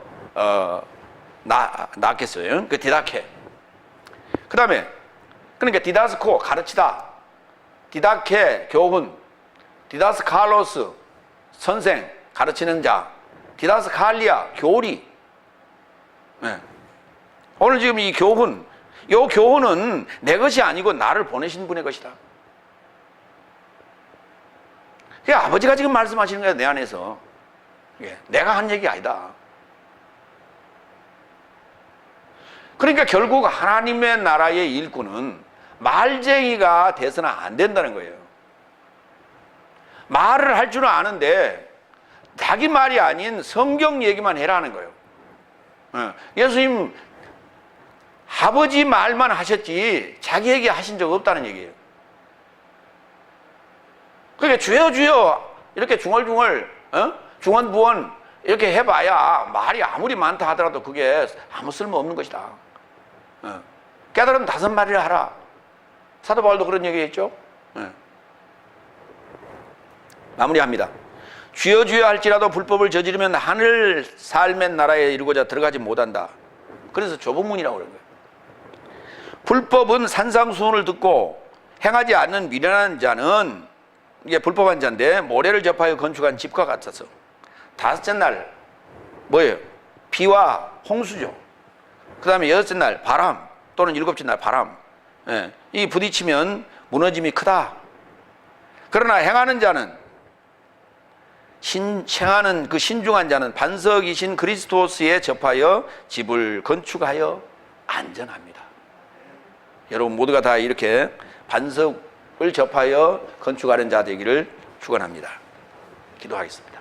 낫겠어요. 그 디다케. 그 다음에 그러니까 디다스코 가르치다, 디다케 교훈, 디다스칼로스 선생 가르치는 자, 디다스칼리아 교리. 네. 오늘 지금 이 교훈은 내 것이 아니고 나를 보내신 분의 것이다. 그게 아버지가 지금 말씀하시는 거야, 내 안에서. 예, 내가 한 얘기 아니다. 그러니까 결국 하나님의 나라의 일꾼은 말쟁이가 돼서는 안 된다는 거예요. 말을 할 줄은 아는데 자기 말이 아닌 성경 얘기만 해라는 거예요. 예수님 아버지 말만 하셨지 자기 얘기 하신 적 없다는 얘기예요. 그러니까 주여 주여 이렇게 중얼중얼 중언부언 이렇게 해봐야 말이 아무리 많다 하더라도 그게 아무 쓸모 없는 것이다. 깨달음 5마리를 하라. 사도 바울도 그런 얘기했죠. 마무리합니다. 주여 주여 할지라도 불법을 저지르면 하늘 삶의 나라에 이르고자 들어가지 못한다. 그래서 좁은 문이라고 그런 거예요. 불법은 산상수훈을 듣고 행하지 않는 미련한 자는, 이게 불법한 자인데, 모래를 접하여 건축한 집과 같아서 5째 날 뭐예요? 비와 홍수죠. 그 다음에 6째 날 바람, 또는 7째 날 바람. 예, 이 부딪히면 무너짐이 크다. 그러나 행하는 자는, 행하는 그 신중한 자는 반석이신 그리스도스에 접하여 집을 건축하여 안전합니다. 여러분 모두가 다 이렇게 반석을 접하여 건축하는 자 되기를 축원합니다. 기도하겠습니다.